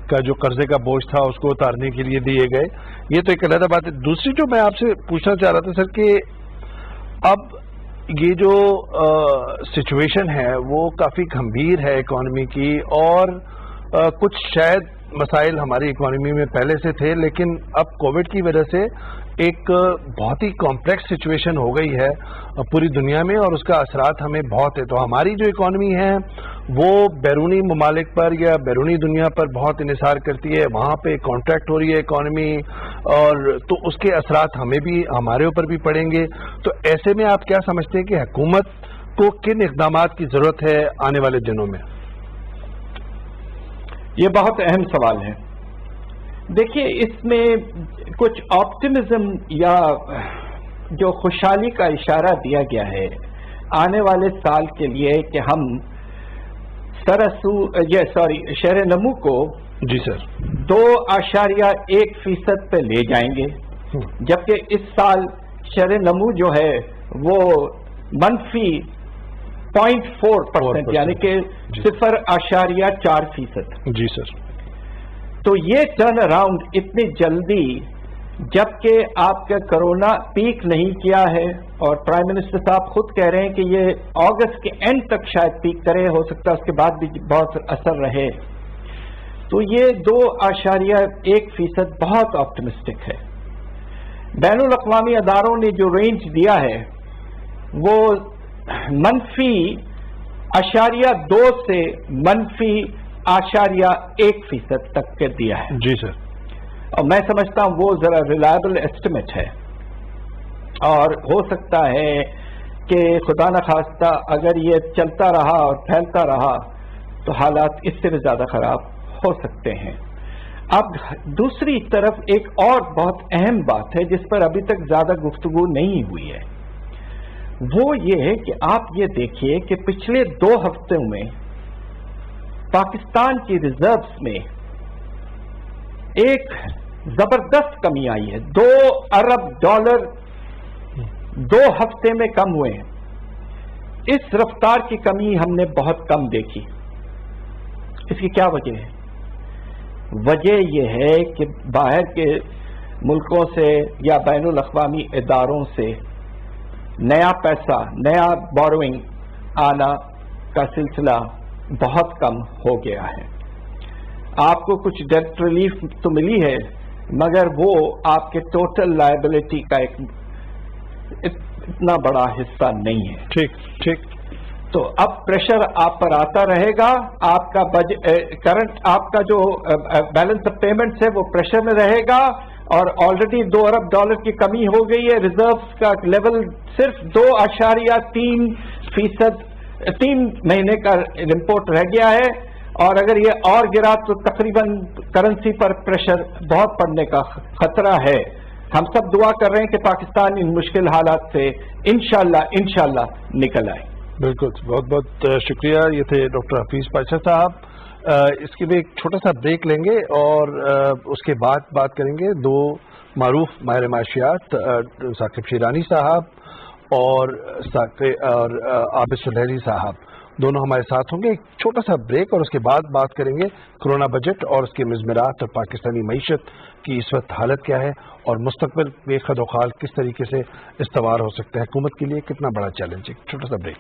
का जो कर्जे का बोझ था उसको उतारने के लिए दिए गए, ये तो एक अलग बात है। दूसरी जो मैं आपसे पूछना चाह रहा था सर कि अब ये जो सिचुएशन है वो काफ़ी गंभीर है इकॉनमी की, और कुछ शायद मसाइल हमारी इकोनॉमी में पहले से थे, लेकिन अब कोविड की वजह से एक बहुत ही कॉम्प्लेक्स सिचुएशन हो गई है पूरी दुनिया में, और उसका असरात हमें बहुत है। तो हमारी जो इकोनॉमी है वो बैरूनी ममालिक पर या बैरूनी दुनिया पर बहुत इन्हिसार करती है, वहाँ पे कॉन्ट्रैक्ट हो रही है इकोनॉमी, और तो उसके असरात हमें भी, हमारे ऊपर भी पड़ेंगे। तो ऐसे में आप क्या समझते हैं कि हुकूमत को किन इक़दामात की ज़रूरत है आने वाले दिनों में? ये बहुत अहम सवाल है। देखिए, इसमें कुछ ऑप्टिमिज्म या जो खुशहाली का इशारा दिया गया है आने वाले साल के लिए कि हम शहर नमू को जी सर 2.1% पे ले जाएंगे, जबकि इस साल शहर नमू जो है वो -0.4% यानी कि 0.4%। जी सर। तो ये टर्न अराउंड इतनी जल्दी, जबकि आपका कोरोना पीक नहीं किया है, और प्राइम मिनिस्टर साहब खुद कह रहे हैं कि ये अगस्त के एंड तक शायद पीक करे, हो सकता है उसके बाद भी बहुत असर रहे। तो ये 2.1% बहुत ऑप्टिमिस्टिक है। बैनुल अक़वामी अदारों ने जो रेंज दिया है वो -0.2 से -0.1% तक के दिया है। जी सर। और मैं समझता हूं वो जरा रिलायबल एस्टिमेट है, और हो सकता है कि खुदा न खास्ता अगर ये चलता रहा और फैलता रहा तो हालात इससे भी ज्यादा खराब हो सकते हैं। अब दूसरी तरफ एक और बहुत अहम बात है जिस पर अभी तक ज्यादा गुफ्तगू नहीं हुई है, वो ये है कि आप ये देखिए कि पिछले 2 हफ्तों में पाकिस्तान की रिजर्व्स में एक जबरदस्त कमी आई है। $2 अरब 2 हफ्ते में कम हुए हैं। इस रफ्तार की कमी हमने बहुत कम देखी। इसकी क्या वजह है? वजह यह है कि बाहर के मुल्कों से या बैनुल अक़वामी इदारों से नया पैसा, नया बोरोइंग आना का सिलसिला बहुत कम हो गया है। आपको कुछ डेट रिलीफ तो मिली है, मगर वो आपके टोटल लायबिलिटी का एक इतना बड़ा हिस्सा नहीं है। ठीक ठीक। तो अब प्रेशर आप पर आता रहेगा। आपका करंट आपका जो बैलेंस ऑफ पेमेंट्स है वो प्रेशर में रहेगा, और ऑलरेडी $2 अरब की कमी हो गई है। रिजर्व्स का लेवल सिर्फ 2.3% 3 महीने का रिपोर्ट रह गया है, और अगर ये और गिरा तो तकरीबन करेंसी पर प्रेशर बहुत पड़ने का खतरा है। हम सब दुआ कर रहे हैं कि पाकिस्तान इन मुश्किल हालात से इंशाल्लाह निकल आए। बिल्कुल, बहुत बहुत शुक्रिया। ये थे डॉक्टर हफीज पाशा साहब। इसके लिए एक छोटा सा ब्रेक लेंगे और उसके बाद बात करेंगे 2 मारूफ माहिर माशियात साकिब शिरानी साहब और आबिद सुलहरी साहब, दोनों हमारे साथ होंगे। एक छोटा सा ब्रेक और उसके बाद बात करेंगे कोरोना बजट और उसके मज़मरात और पाकिस्तानी मईशत की इस वक्त हालत क्या है, और मुस्तक़बिल में खदोखाल किस तरीके से इस्तवार हो सकता है, हुकूमत के लिए कितना बड़ा चैलेंज है। छोटा सा ब्रेक।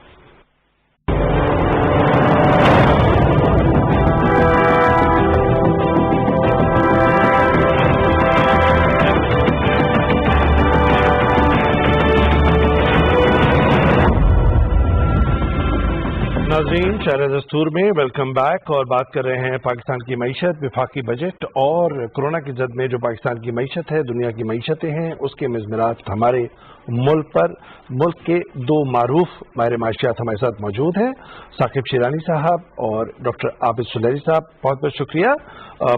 नाज़रीन, शहर दस्तूर में वेलकम बैक, और बात कर रहे हैं पाकिस्तान की मईशत, वफाकी बजट और कोरोना की जद में जो पाकिस्तान की मईशत है, दुनिया की मईशतें हैं, उसके मज़मरात हमारे मुल्क पर। मुल्क के 2 मारूफ माहिर माशियात हमारे साथ मौजूद हैं, साकिब शिरानी साहब और डॉक्टर आबिद सुलहरी साहब। बहुत बहुत शुक्रिया,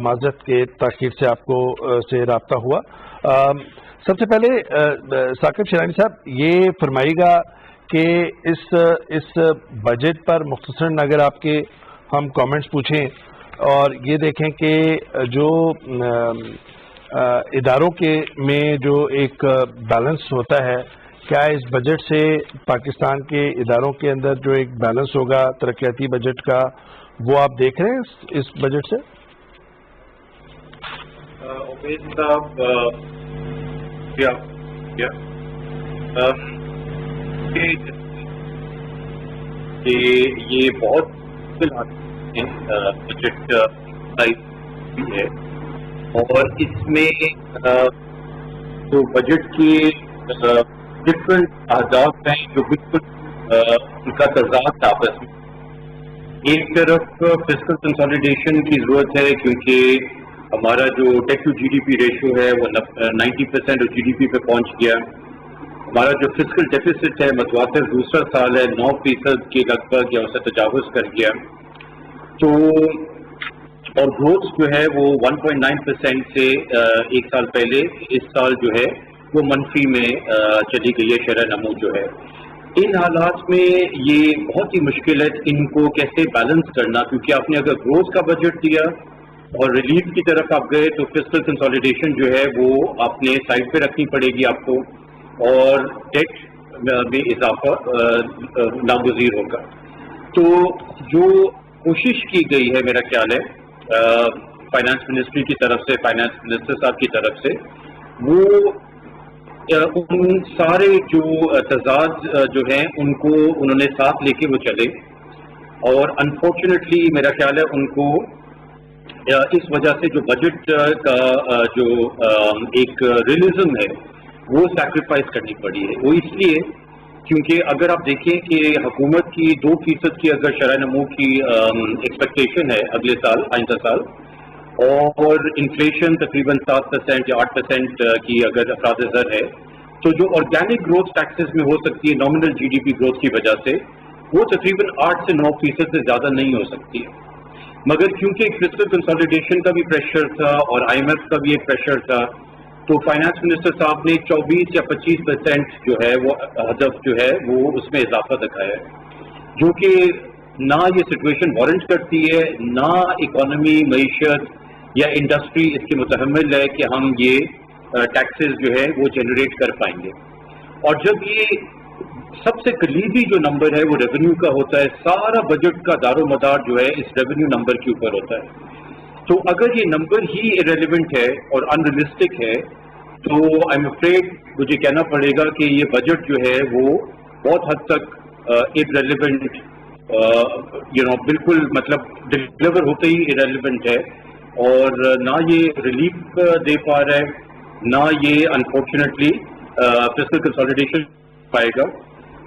माज़रत के ताख़ीर से आपको से रब्ता हुआ। सबसे पहले साकिब शिरानी साहब, ये फरमाइएगा कि इस बजट पर मुख्तसरन अगर आपके हम कमेंट्स पूछें और ये देखें कि जो इदारों के में जो एक बैलेंस होता है, क्या इस बजट से पाकिस्तान के इदारों के अंदर जो एक बैलेंस होगा तरक्याती बजट का, वो आप देख रहे हैं इस बजट से? उमेद साहब, ये बहुत बजट भी है, और इसमें जो बजट के डिफरेंट अहदाफ हैं जो बिल्कुल उनका तजाद है आपस में। एक तरफ फिस्कल कंसोलिडेशन की जरूरत है क्योंकि हमारा जो डेट टू जीडीपी रेशियो है वो 90% ऑफ जीडीपी पे पहुंच गया। हमारा जो फिस्कल डेफिसिट है मतवातर दूसरा साल है 9% के लगभग या उसे तजावुज कर गया। तो और ग्रोथ जो है वो 1.9% से एक साल पहले इस साल जो है वो मनफी में चली गई है शरह नमू जो है। इन हालात में ये बहुत ही मुश्किल है इनको कैसे बैलेंस करना, क्योंकि आपने अगर ग्रोथ का बजट दिया और रिलीफ की तरफ आप गए तो फिस्कल कंसोलिडेशन जो है वो आपने साइड पे रखनी पड़ेगी आपको, और डेट में इजाफा नागुज़ीर होगा। तो जो कोशिश की गई है मेरा ख्याल है फाइनेंस मिनिस्ट्री की तरफ से, फाइनेंस मिनिस्टर साहब की तरफ से, वो उन सारे जो तजाद जो हैं उनको उन्होंने साथ लेके वो चले, और अनफॉर्चुनेटली मेरा ख्याल है उनको इस वजह से जो बजट का जो एक रियलिज्म है वो सैक्रिफाइस करनी पड़ी है। वो इसलिए क्योंकि अगर आप देखें कि हुकूमत की 2% की अगर शरह नमू की एक्सपेक्टेशन है अगले साल आइंदा साल, और इन्फ्लेशन तकरीबन 7% या 8% की अगर अफराद ज़र है, तो जो ऑर्गेनिक ग्रोथ टैक्सेस में हो सकती है नॉमिनल जीडीपी ग्रोथ की वजह से वो तकरीबन 8 से 9% से ज़्यादा नहीं हो सकती है। मगर क्योंकि फिस्कल कंसोलिडेशन का भी प्रेशर था और IMF का भी एक प्रेशर था, तो फाइनेंस मिनिस्टर साहब ने 24 या 25% जो है वो हदफ जो है वो उसमें इजाफा दिखाया है, जो कि ना ये सिचुएशन वारंट करती है, ना इकॉनमी मईशत या इंडस्ट्री इसके मुतहम्मिल है कि हम ये टैक्सेस जो है वो जनरेट कर पाएंगे। और जब ये सबसे कलीदी जो नंबर है वो रेवेन्यू का होता है, सारा बजट का दारोमदार जो है इस रेवेन्यू नंबर के ऊपर होता है। तो अगर ये नंबर ही इरेलीवेंट है और अनरियलिस्टिक है तो आई एम अफ्रेड मुझे कहना पड़ेगा कि ये बजट जो है वो बहुत हद तक इरेलीवेंट बिल्कुल मतलब डिलीवर होते ही इरेलीवेंट है, और ना ये रिलीफ दे पा रहा है, ना ये अनफॉर्चुनेटली फिस्कल कंसोलिडेशन पाएगा।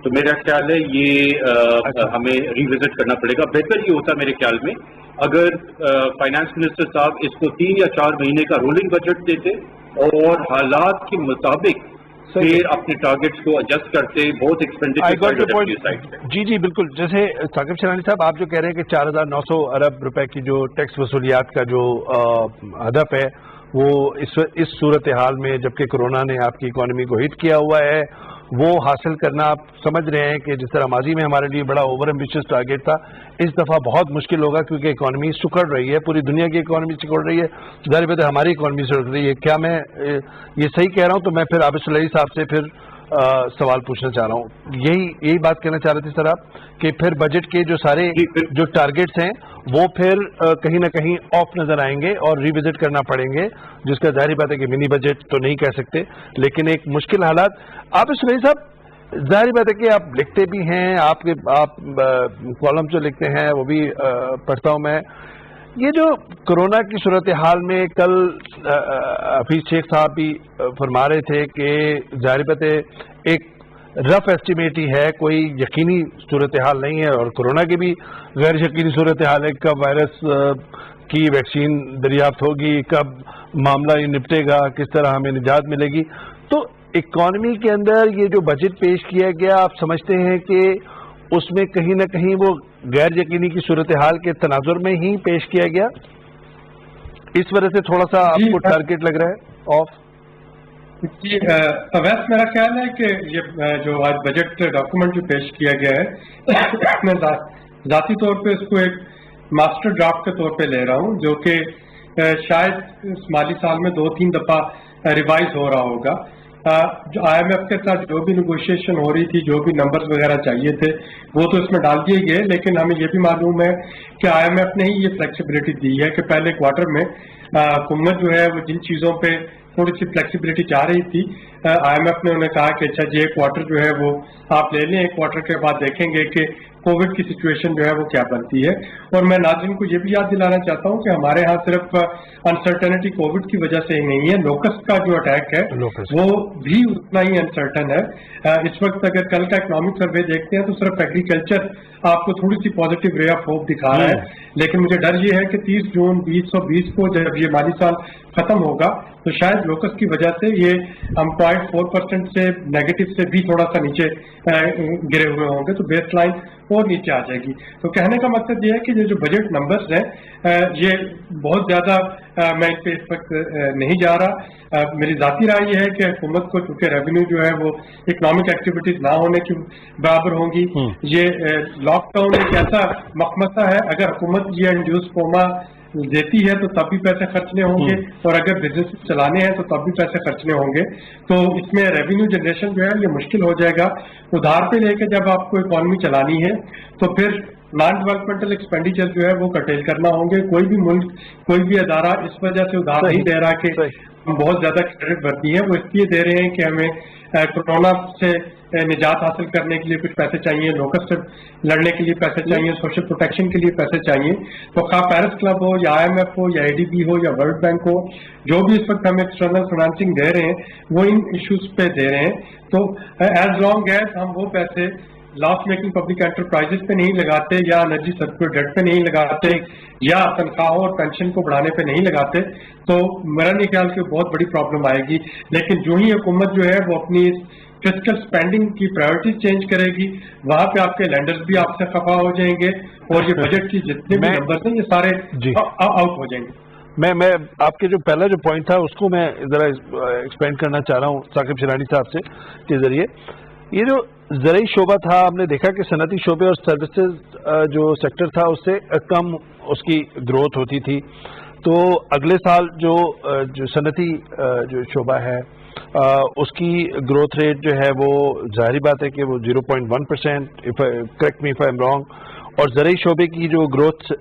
तो मेरा ख्याल है ये हमें रिविजिट करना पड़ेगा। बेहतर ये होता मेरे ख्याल में अगर फाइनेंस मिनिस्टर साहब इसको 3 या 4 महीने का रोलिंग बजट देते और हालात के मुताबिक फिर अपने टारगेट्स को एडजस्ट करते, बहुत एक्सपेंडिचर। जी बिल्कुल, जैसे साकिब शनानी साहब आप जो कह रहे हैं कि 4,900 अरब रुपए की जो टैक्स वसूलियात का जो हदफ है वो इस सूरत हाल में जबकि कोरोना ने आपकी इकोनॉमी को हिट किया हुआ है वो हासिल करना आप समझ रहे हैं कि जिस तरह माजी में हमारे लिए बड़ा ओवर एम्बिशियस टारगेट था, इस दफ़ा बहुत मुश्किल होगा क्योंकि इकोनॉमी सिकुड़ रही है, पूरी दुनिया की इकोनॉमी सिकुड़ रही है, ज़ाहिर बात है हमारी इकोनॉमी सिकुड़ रही है। क्या मैं ये सही कह रहा हूँ? तो मैं फिर आबिद सुलैही साहब से फिर सवाल पूछना चाह रहा हूँ, यही बात कहना चाह रहे थे सर आप कि फिर बजट के जो सारे जो टारगेट्स हैं वो फिर कहीं ना कहीं ऑफ नजर आएंगे और रिविजिट करना पड़ेंगे, जिसका जाहिर बात है कि मिनी बजट तो नहीं कह सकते, लेकिन एक मुश्किल हालात। आप सुलैही साहब जाहिर बात है कि आप लिखते भी हैं, आप कॉलम जो लिखते हैं वो भी पढ़ता हूँ मैं। ये जो कोरोना की सूरत हाल में कल अभी शेख साहब भी फरमा रहे थे कि जाहिर बात है एक रफ एस्टिमेट ही है, कोई यकीनी सूरत हाल नहीं है, और कोरोना की भी गैर यकीनी सूरत हाल है, कब वायरस की वैक्सीन दरियाफ्त होगी, कब मामला निपटेगा, किस तरह हमें निजात मिलेगी। तो इकॉनमी के अंदर ये जो बजट पेश किया गया, आप समझते हैं कि उसमें कहीं ना कहीं वो गैर यकीनी की सूरत हाल के तनाजुर में ही पेश किया गया, इस वजह से थोड़ा सा आपको टारगेट लग रहा है ऑफ? जी अवैस, मेरा ख्याल है कि ये जो आज बजट डॉक्यूमेंट जो पेश किया गया है मैं ज़ाती तौर पे इसको एक मास्टर ड्राफ्ट के तौर पे ले रहा हूँ, जो कि शायद इस माली साल में 2-3 दफ़ा रिवाइज हो रहा होगा। जो IMF के साथ जो भी निगोशिएशन हो रही थी, जो भी नंबर्स वगैरह चाहिए थे वो तो इसमें डाल दिए गए, लेकिन हमें ये भी मालूम है कि IMF ने ही ये फ्लेक्सिबिलिटी दी है कि पहले क्वार्टर में हुकूमत जो है वो जिन चीज़ों पे थोड़ी सी फ्लेक्सिबिलिटी चाह रही थी IMF ने उन्हें कहा कि अच्छा जी एक क्वार्टर जो है वो आप ले लें, एक क्वार्टर के बाद देखेंगे कि कोविड की सिचुएशन जो है वो क्या बनती है। और मैं नाज़रीन को ये भी याद दिलाना चाहता हूँ कि हमारे यहाँ सिर्फ अनसर्टेनिटी कोविड की वजह से ही नहीं है, लोकस्ट का जो अटैक है वो भी उतना ही अनसर्टन है। इस वक्त अगर कल का इकोनॉमिक सर्वे देखते हैं तो सिर्फ एग्रीकल्चर आपको थोड़ी सी पॉजिटिव रे ऑफ होप दिखा रहा है, लेकिन मुझे डर ये है कि 30 जून 2020 को जब ये माली साल खत्म होगा तो शायद लोकस की वजह से ये हम 0.4% से नेगेटिव से भी थोड़ा सा नीचे गिरे हुए होंगे, तो बेस लाइन और नीचे आ जाएगी। तो कहने का मकसद ये है कि ये जो बजट नंबर्स हैं ये बहुत ज्यादा मैं इस पे इस वक्त नहीं जा रहा। मेरी जाती राय ये है कि हुकूमत को चूंकि रेवेन्यू जो है वो इकोनॉमिक एक्टिविटीज ना होने के बराबर होंगी, ये लॉकडाउन एक ऐसा मखमसा है, अगर हुकूमत ये इंड्यूस कोमा देती है तो तब भी पैसे खर्चने होंगे और अगर बिजनेस चलाने हैं तो तब भी पैसे खर्चने होंगे। तो इसमें रेवेन्यू जनरेशन जो है ये मुश्किल हो जाएगा। उधार पे लेके जब आपको इकोनॉमी चलानी है तो फिर नॉन डेवलपमेंटल एक्सपेंडिचर जो है वो कर्टेल करना होंगे। कोई भी मुल्क, कोई भी अदारा इस वजह से उधार नहीं दे रहा कि हम बहुत ज्यादा क्रेडिट भरती है, वो इसलिए दे रहे हैं कि हमें कोरोना से निजात हासिल करने के लिए कुछ पैसे चाहिए, लोकस से लड़ने के लिए पैसे चाहिए, सोशल प्रोटेक्शन के लिए पैसे चाहिए। तो खा पेरिस क्लब हो या IMF हो या ADB हो या वर्ल्ड बैंक हो, जो भी इस वक्त हमें एक्सटर्नल फाइनेंसिंग दे रहे हैं वो इन इश्यूज पे दे रहे हैं। तो एज लॉन्ग एज हम वो पैसे लॉस मेकिंग पब्लिक एंटरप्राइजेस पे नहीं लगाते या एनर्जी सर्कुलर डेट पे नहीं लगाते या तनख्वाहों और पेंशन को बढ़ाने पे नहीं लगाते तो मेरा नहीं ख्याल कि बहुत बड़ी प्रॉब्लम आएगी। लेकिन जो ही हुकूमत जो है वो अपनी फिस्कल स्पेंडिंग की प्रायोरिटी चेंज करेगी, वहां पे आपके लैंडर्स भी आपसे खफा हो जाएंगे और ये बजट की जितने भी नंबर हैं ये सारे आउट हो जाएंगे। मैं आपके जो पहला जो पॉइंट था उसको मैं जरा एक्सपेंड करना चाह रहा हूँ साकिब शिरानी साहब से के जरिए। ये जो ज़राई शोबा था, हमने देखा कि सनती शोबे और सर्विसेज जो सेक्टर था उससे कम उसकी ग्रोथ होती थी। तो अगले साल जो सनती जो शोबा है उसकी ग्रोथ रेट जो है वो जाहिर बात है कि वो 0.1%, correct me if I am wrong, और ज़राई शोबे की जो ग्रोथ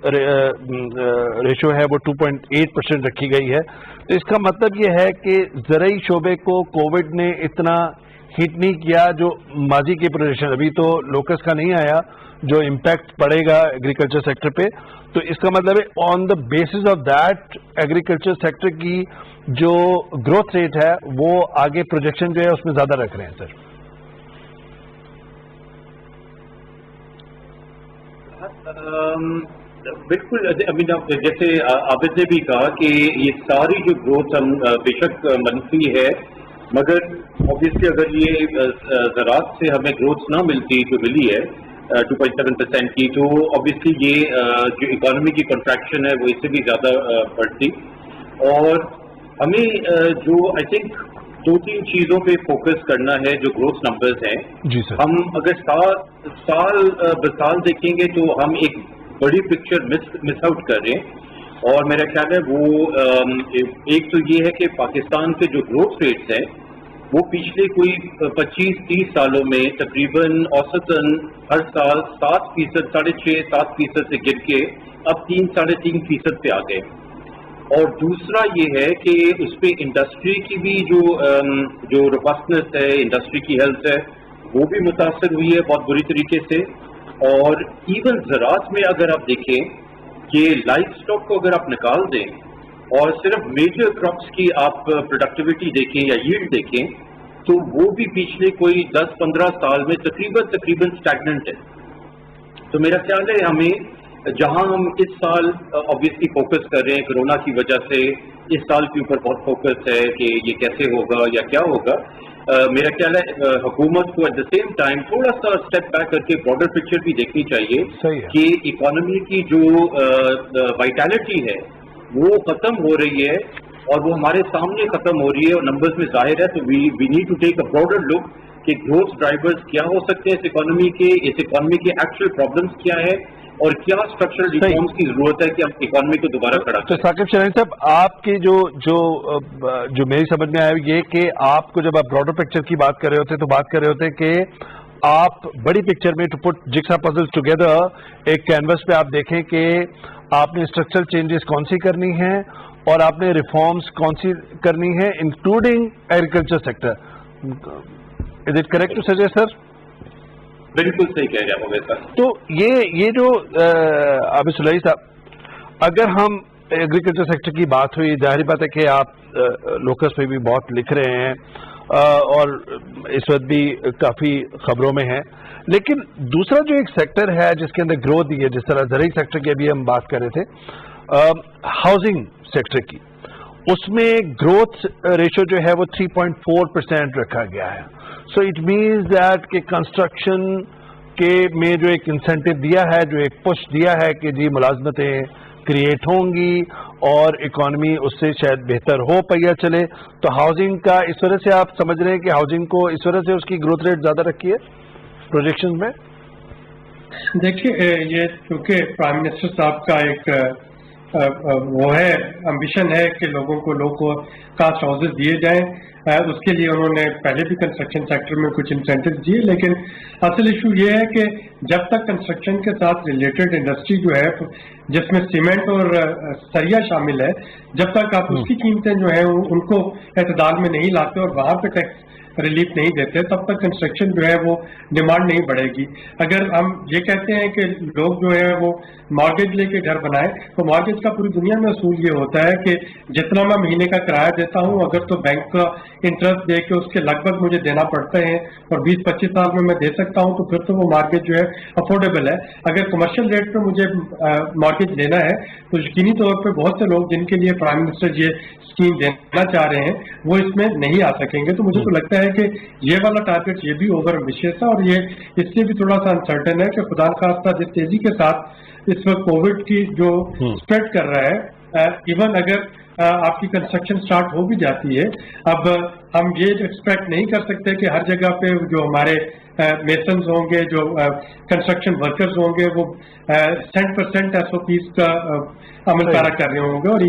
रेशो है वो 2.8% रखी गई है। तो इसका मतलब ये है कि ज़राई शोबे को कोविड ने इतना हिट नहीं किया जो माजी के प्रोजेक्शन, अभी तो लोकस का नहीं आया जो इम्पैक्ट पड़ेगा एग्रीकल्चर सेक्टर पे। तो इसका मतलब है on the basis of that agriculture sector की जो ग्रोथ रेट है वो आगे प्रोजेक्शन जो है उसमें ज्यादा रख रहे हैं सर। बिल्कुल, जैसे आबिद ने भी कहा कि ये सारी जो ग्रोथ हम बेशक मनफी है, मगर ऑब्वियसली अगर ये ज़राअत से हमें ग्रोथ ना मिलती जो मिली है 2.7% की, तो ऑब्वियसली ये जो इकोनॉमी की कॉन्ट्रैक्शन है वो इससे भी ज़्यादा बढ़ती। और हमें जो आई थिंक 2-3 चीज़ों पे फोकस करना है जो ग्रोथ नंबर्स हैं। जी सर। हम अगर साल बसाल देखेंगे तो हम एक बड़ी पिक्चर मिस आउट कर रहे हैं। और मेरा ख्याल है वो एक तो ये है कि पाकिस्तान के जो ग्रोथ रेट्स हैं वो पिछले कोई 25-30 सालों में तकरीबन औसतन हर साल 7%, 6.5-7% से गिर के अब 3-3.5% पे आ गए। और दूसरा ये है कि उस पर इंडस्ट्री की भी जो रोबस्टनेस है, इंडस्ट्री की हेल्थ है, वो भी मुतासर हुई है बहुत बुरी तरीके से। और इवन ज़राअत में अगर आप देखें कि लाइफ स्टॉक को अगर आप निकाल दें और सिर्फ मेजर क्रॉप्स की आप प्रोडक्टिविटी देखें या यील्ड देखें तो वो भी पिछले कोई 10-15 साल में तकरीबन स्टैग्नेंट है। तो मेरा ख्याल है हमें जहां हम इस साल ऑब्वियसली फोकस कर रहे हैं कोरोना की वजह से, इस साल के ऊपर बहुत फोकस है कि ये कैसे होगा या क्या होगा। मेरा ख्याल है हुकूमत को एट द सेम टाइम थोड़ा सा स्टेप बैक करके ब्रॉडर पिक्चर भी देखनी चाहिए कि इकोनॉमी की जो वाइटैलिटी है वो खत्म हो रही है और वो हमारे सामने खत्म हो रही है और नंबर्स में जाहिर है। तो we need to take a broader look कि ग्रोथ ड्राइवर्स क्या हो सकते हैं इस इकोनॉमी के एक्चुअल प्रॉब्लम्स क्या है और क्या स्ट्रक्चरल रिफॉर्म्स की जरूरत है कि हम इकोनॉमी को दोबारा खड़ा करें। तो साकिब शिरानी साहब, आपके जो मेरी समझ में आया ये कि आपको जब आप ब्रॉडर पिक्चर की बात कर रहे होते तो बात कर रहे होते कि आप बड़ी पिक्चर में टू पुट जिक्सा पजल्स टुगेदर एक कैनवस पे आप देखें कि आपने स्ट्रक्चरल चेंजेस कौन सी करनी है और आपने रिफॉर्म्स कौन सी करनी है including agriculture sector. Is it correct to suggest sir? बिल्कुल सही कह रहे हैं वैसा। तो ये जो आबिद सुलही साहब, अगर हम एग्रीकल्चर सेक्टर की बात हुई, जाहिर बात है कि आप लोकस पे भी बहुत लिख रहे हैं और इस वक्त भी काफ़ी खबरों में है, लेकिन दूसरा जो एक सेक्टर है जिसके अंदर ग्रोथ ही है, जिस तरह ज़रूरी सेक्टर की अभी हम बात कर रहे थे, हाउसिंग सेक्टर की, उसमें ग्रोथ रेशो जो है वो 3.4% रखा गया है। सो इट मीन्स दैट कि कंस्ट्रक्शन के में जो एक इंसेंटिव दिया है, जो एक पुश दिया है कि जी मुलाजमतें क्रिएट होंगी और इकॉनमी उससे शायद बेहतर हो पहिया चले, तो हाउसिंग का इस वजह से आप समझ रहे हैं कि हाउसिंग को इस वजह से उसकी ग्रोथ रेट ज़्यादा रखी है प्रोजेक्शन में? देखिए, ये चूँकि प्राइम मिनिस्टर साहब का एक वो है, एम्बिशन है कि लोगों को लो कास्ट हाउसेज दिए जाएं, उसके लिए उन्होंने पहले भी कंस्ट्रक्शन सेक्टर में कुछ इंसेंटिव दिए, लेकिन असल इशू ये है कि जब तक कंस्ट्रक्शन के साथ रिलेटेड इंडस्ट्री जो है जिसमें सीमेंट और सरिया शामिल है, जब तक आप उसकी कीमतें जो है उनको एतदाल में नहीं लाते और वहाँ पे टैक्स रिलीफ नहीं देते, तब तक कंस्ट्रक्शन जो है वो डिमांड नहीं बढ़ेगी। अगर हम ये कहते हैं कि लोग जो है वो मॉर्गेज लेके घर बनाए, तो मॉर्गेज का पूरी दुनिया में असूल ये होता है कि जितना मैं महीने का किराया देता हूँ, अगर तो बैंक का इंटरेस्ट दे के उसके लगभग मुझे देना पड़ता है और 20-25 साल में मैं दे सकता हूँ, तो फिर तो वो मॉर्गेज जो है अफोर्डेबल है। अगर कमर्शियल रेट पे मुझे मॉर्गेज लेना है, तो यकीनी तौर पर बहुत से लोग जिनके लिए प्राइम मिनिस्टर ये स्कीम देना चाह रहे हैं वो इसमें नहीं आ सकेंगे। तो मुझे तो लगता है कि ये वाला टारगेट ये भी ओवर एम्बिशियस है और ये इससे भी थोड़ा सा अनसर्टेन है कि खुदा खास्ता जिस तेजी के साथ इस वक्त कोविड की जो स्प्रेड कर रहा है, इवन अगर आपकी कंस्ट्रक्शन स्टार्ट हो भी जाती है, अब हम ये एक्सपेक्ट नहीं कर सकते कि हर जगह पे जो हमारे मेसन्स होंगे, जो कंस्ट्रक्शन वर्कर्स होंगे, वो 100% SOPs का अमल पैरा कर रहे होंगे, और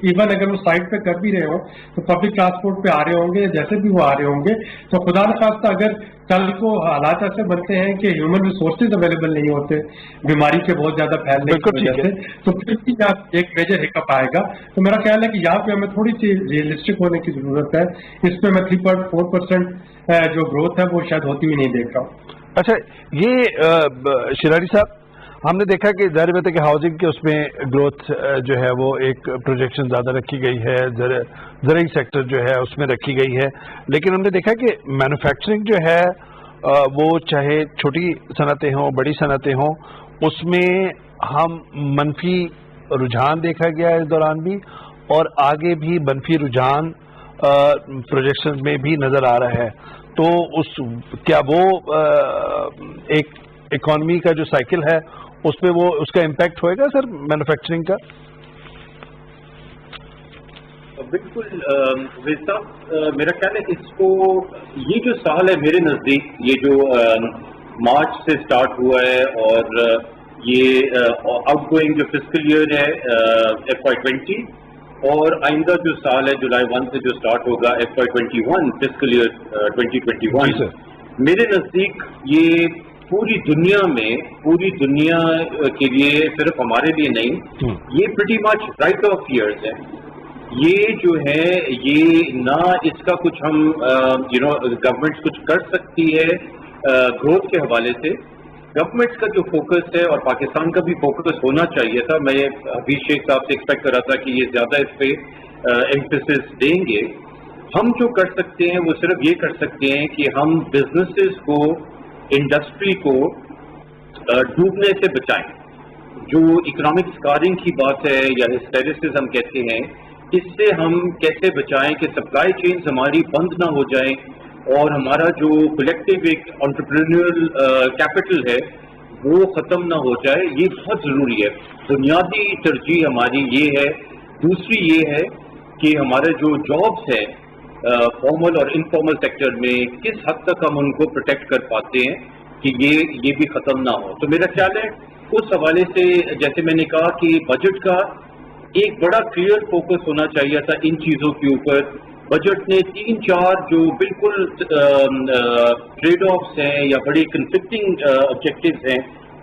इवन अगर वो साइट पे कर भी रहे हो तो पब्लिक ट्रांसपोर्ट पे आ रहे होंगे, जैसे भी वो आ रहे होंगे। तो खुदा न खास्ता अगर कल को हालात ऐसे बनते हैं कि ह्यूमन रिसोर्सेज अवेलेबल नहीं होते बीमारी के बहुत ज्यादा फैलने की वजह से, तो फिर भी एक मेजर हिकअप आएगा। तो मेरा ख्याल है कि यहाँ पे हमें थोड़ी सी रियलिस्टिक होने की जरूरत है। इसमें मैं 3.4% जो ग्रोथ है वो शायद होती हुई नहीं देख रहा हूँ। अच्छा, ये शिरारी साहब, हमने देखा कि जाहिर बात है कि हाउसिंग के उसमें ग्रोथ जो है वो एक प्रोजेक्शन ज़्यादा रखी गई है, ज़रूरी सेक्टर जो है उसमें रखी गई है, लेकिन हमने देखा कि मैन्युफैक्चरिंग जो है वो चाहे छोटी सनतें हों बड़ी सनतें हों, उसमें हम मनफी रुझान देखा गया है इस दौरान भी, और आगे भी मनफी रुझान प्रोजेक्शन में भी नज़र आ रहा है। तो क्या वो एक इकॉनमी का जो साइकिल है उस पर वो उसका इम्पैक्ट होएगा सर मैन्युफैक्चरिंग का? बिल्कुल वैसा मेरा ख्याल है इसको, ये जो साल है मेरे नज़दीक, ये जो मार्च से स्टार्ट हुआ है और ये आउटगोइंग जो फिस्कल ईयर है FY20, और आइंदा जो साल है जुलाई 1 से जो स्टार्ट होगा FY21 फिस्कल ईयर 2021, मेरे नज़दीक ये पूरी दुनिया के लिए, सिर्फ हमारे लिए नहीं, ये pretty much right of years है। ये जो है ये ना इसका कुछ हम गवर्नमेंट कुछ कर सकती है ग्रोथ के हवाले से। गवर्नमेंट का जो फोकस है और पाकिस्तान का भी फोकस होना चाहिए था, मैं हबीब शेख साहब से एक्सपेक्ट कर रहा था कि ये ज़्यादा इस पर एम्फेसिस देंगे। हम जो कर सकते हैं वो सिर्फ ये कर सकते हैं कि हम बिजनेसेस को, इंडस्ट्री को डूबने से बचाएं। जो इकोनॉमिक स्कारिंग की बात है या हिस्टेरिसिस हम कहते हैं, इससे हम कैसे बचाएं कि सप्लाई चेन्स हमारी बंद ना हो जाएं और हमारा जो कलेक्टिव एक एंटरप्रेन्योरल कैपिटल है वो ख़त्म ना हो जाए, ये बहुत ज़रूरी है। बुनियादी तरजीह हमारी ये है। दूसरी ये है कि हमारे जो जॉब्स हैं फॉर्मल और इनफॉर्मल सेक्टर में, किस हद तक हम उनको प्रोटेक्ट कर पाते हैं कि ये भी ख़त्म ना हो। तो मेरा ख्याल है उस हवाले से, जैसे मैंने कहा कि बजट का एक बड़ा क्लियर फोकस होना चाहिए था इन चीज़ों के ऊपर। बजट ने 3-4 जो बिल्कुल ट्रेड ऑफ्स हैं या बड़े कन्फ्लिक्टिंग ऑब्जेक्टिव्स हैं,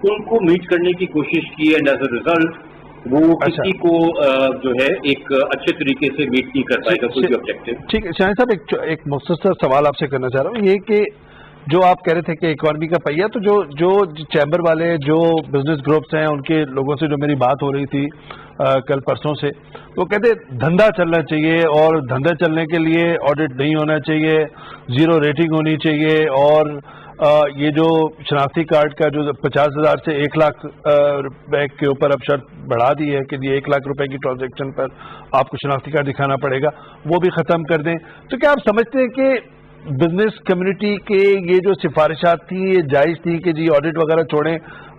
उनको मीट करने की कोशिश की, एंड एज अ रिजल्ट وہ کسی کو جو ہے ایک اچھے طریقے سے میٹ نہیں کر پائے گا کوئی بھی آبجیکٹو. ٹھیک ہے شاہین صاحب، ایک مختصر سوال آپ سے کرنا چاہ رہا ہوں، یہ کہ جو آپ کہہ رہے تھے کہ اکانومی کا پہیہ، تو جو چیمبر والے جو بزنس گروپس ہیں ان کے لوگوں سے جو میری بات ہو رہی تھی کل پرسوں سے، وہ کہتے دھندا چلنا چاہیے، اور دھندا چلنے کے لیے آڈٹ نہیں ہونا چاہیے، زیرو ریٹنگ ہونی چاہیے، اور یہ جو شناختی کارڈ کا جو 50,000 سے 1 لاکھ روپے کے اوپر اب شرط بڑھا دی ہے کہ یہ 1 لاکھ روپے کی ٹرانزیکشن پر آپ کو شناختی کارڈ دکھانا پڑے گا، وہ بھی ختم کر دیں. تو کیا آپ سمجھتے ہیں کہ بزنس کمیونٹی کے یہ جو سفارشات تھی یہ جائز تھی کہ جی آڈٹ وغیرہ چھوڑیں،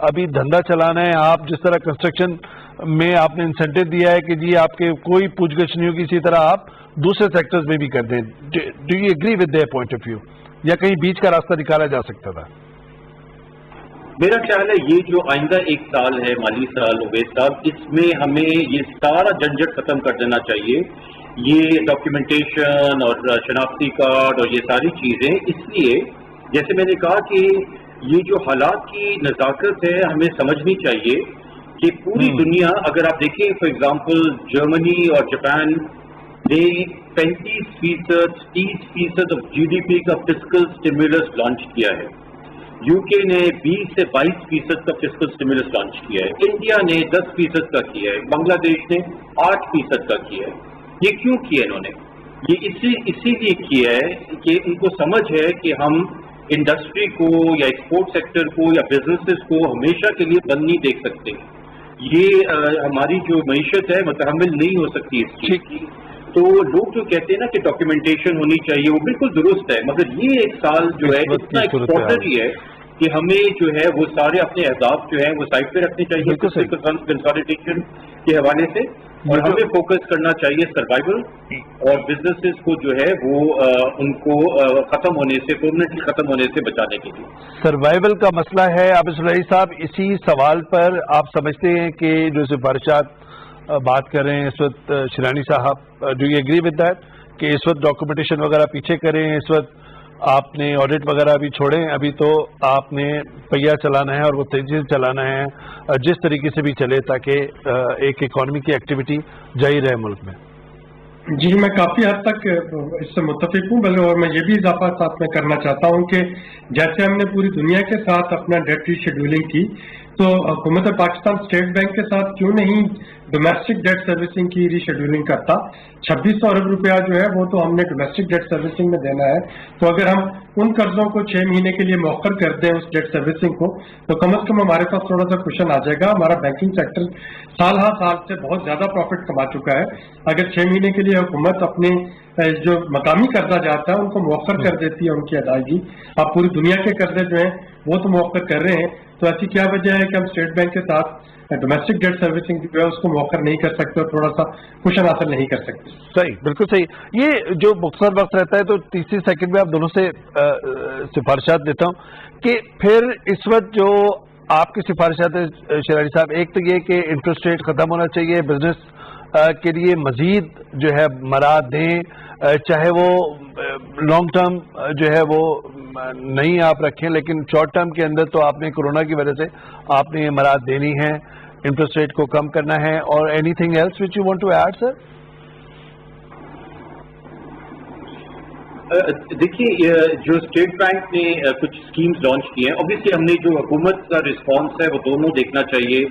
ابھی دھندا چلانا ہے؟ آپ جس طرح کنسٹرکشن میں آپ نے انسینٹو دیا ہے کہ جی آپ کے کوئی پوچھ گچھ نہیں ہوگی، اسی طرح آپ دوسرے سیکٹرز میں بھی کر دیں. Do you agree with their point of view, یا کہیں بیچ کا راستہ نکالا جا سکتا تھا؟ میرا خیال ہے یہ جو آئندہ 1 سال ہے، مالی سال اویس صاحب، اس میں ہمیں یہ سارا جھنجٹ ختم کر دینا چاہیے، یہ ڈاکیومنٹیشن اور شناختی کارڈ اور یہ ساری چیزیں. اس لیے جیسے میں نے کہا کہ یہ جو حالات کی نزاکت ہے ہمیں سمجھنی چاہیے کہ پوری دنیا، اگر آپ دیکھیں فار ایگزامپل جرمنی اور جاپان نے 35%، 30% آف GDP کا فسکل اسٹیمولس لانچ کیا ہے. یو کے نے 20 سے 22% کا فسکل اسٹیمولس لانچ کیا ہے. انڈیا نے 10% کا کیا ہے. بنگلہ دیش نے 8% کا کیا ہے. یہ کیوں کیا انہوں نے؟ یہ اسی لیے کیا ہے کہ ان کو سمجھ ہے کہ ہم انڈسٹری کو یا ایکسپورٹ سیکٹر کو یا بزنسز کو ہمیشہ کے لیے بند نہیں دیکھ سکتے. یہ ہماری جو معیشت ہے متحمل نہیں ہو سکتی اس چیز کی. تو لوگ جو کہتے ہیں نا کہ ڈاکیومنٹیشن ہونی چاہیے، وہ بالکل درست ہے، مگر یہ 1 سال جو ہے اتنا ایکسپورٹری ہے کہ ہمیں جو ہے وہ سارے اپنے اہداف جو ہیں وہ سائڈ پہ رکھنے چاہیے کنسالیڈیشن کے حوالے سے، اور ہمیں فوکس کرنا چاہیے سروائیول اور بزنسز کو جو ہے وہ ان کو ختم ہونے سے، پرماننٹلی ختم ہونے سے بچانے کے لیے. سروائیول کا مسئلہ ہے. عابد صالحی صاحب، اسی سوال پر آپ سمجھتے ہیں کہ جو سفارشات بات کر رہے ہیں اس وقت شیرانی صاحب، do you agree with that کہ اس وقت ڈاکومنٹیشن وغیرہ پیچھے کریں، اس وقت آپ نے آڈٹ وغیرہ ابھی چھوڑیں، ابھی تو آپ نے پہیہ چلانا ہے اور وہ تیزی سے چلانا ہے جس طریقے سے بھی چلے تاکہ ایک اکانومی کی ایکٹیویٹی جاری رہے ملک میں؟ جی میں کافی حد تک اس سے متفق ہوں، بلکہ اور میں یہ بھی اضافہ ساتھ میں کرنا چاہتا ہوں کہ جیسے ہم نے پوری دنیا کے ساتھ اپنا ڈیٹ ری شیڈولنگ کی، تو حکومت پاکستان اسٹیٹ بینک کے ساتھ کیوں نہیں ڈومیسٹک ڈیٹ سروسنگ کی ری شیڈولنگ کرتا؟ 2600 ارب روپیہ جو ہے وہ تو ہم نے ڈومیسٹک ڈیٹ سروسنگ میں دینا ہے. تو اگر ہم ان قرضوں کو 6 مہینے کے لیے مؤخر کر دیں اس ڈیٹ سروسنگ کو، تو کم از کم ہمارے پاس تھوڑا سا کوشن آ جائے گا. ہمارا بینکنگ سیکٹر سال ہر سال سے بہت زیادہ پروفٹ کما چکا ہے. اگر 6 مہینے کے لیے حکومت اپنے جو مقامی قرضہ جاتا ہے ان کو مؤخر کر دیتی ہے ان کی ادائیگی، اب پوری دنیا کے قرضے جو ہیں وہ تو مؤخر کر رہے ہیں، تو ایسی کیا وجہ ہے کہ ہم اسٹیٹ بینک کے ساتھ ڈومیسٹک ڈیٹ سروسنگ جو ہے اس کو مؤخر نہیں کر سکتے اور تھوڑا سا کوشن حاصل نہیں کر سکتے؟ صحیح، بالکل صحیح. یہ جو مختصر وقت رہتا ہے تو تیسری سیکنڈ میں آپ دونوں سے سفارشات دیتا ہوں کہ پھر اس وقت جو آپ کی سفارشات ہے شیرانی صاحب، ایک تو یہ کہ انٹرسٹ ریٹ ختم ہونا چاہیے، بزنس کے لیے مزید جو ہے مراحت دیں، چاہے وہ لانگ ٹرم جو ہے وہ نہیں آپ رکھیں، لیکن شارٹ ٹرم کے اندر تو آپ نے کورونا کی وجہ سے آپ نے یہ مراحت دینی ہے، انٹرسٹ ریٹ کو کم کرنا ہے. اور anything else which you want to add sir? دیکھیے جو اسٹیٹ بینک نے کچھ اسکیمز لانچ کی ہیں، اوبیسلی ہم نے جو حکومت کا رسپانس ہے وہ دونوں دیکھنا چاہیے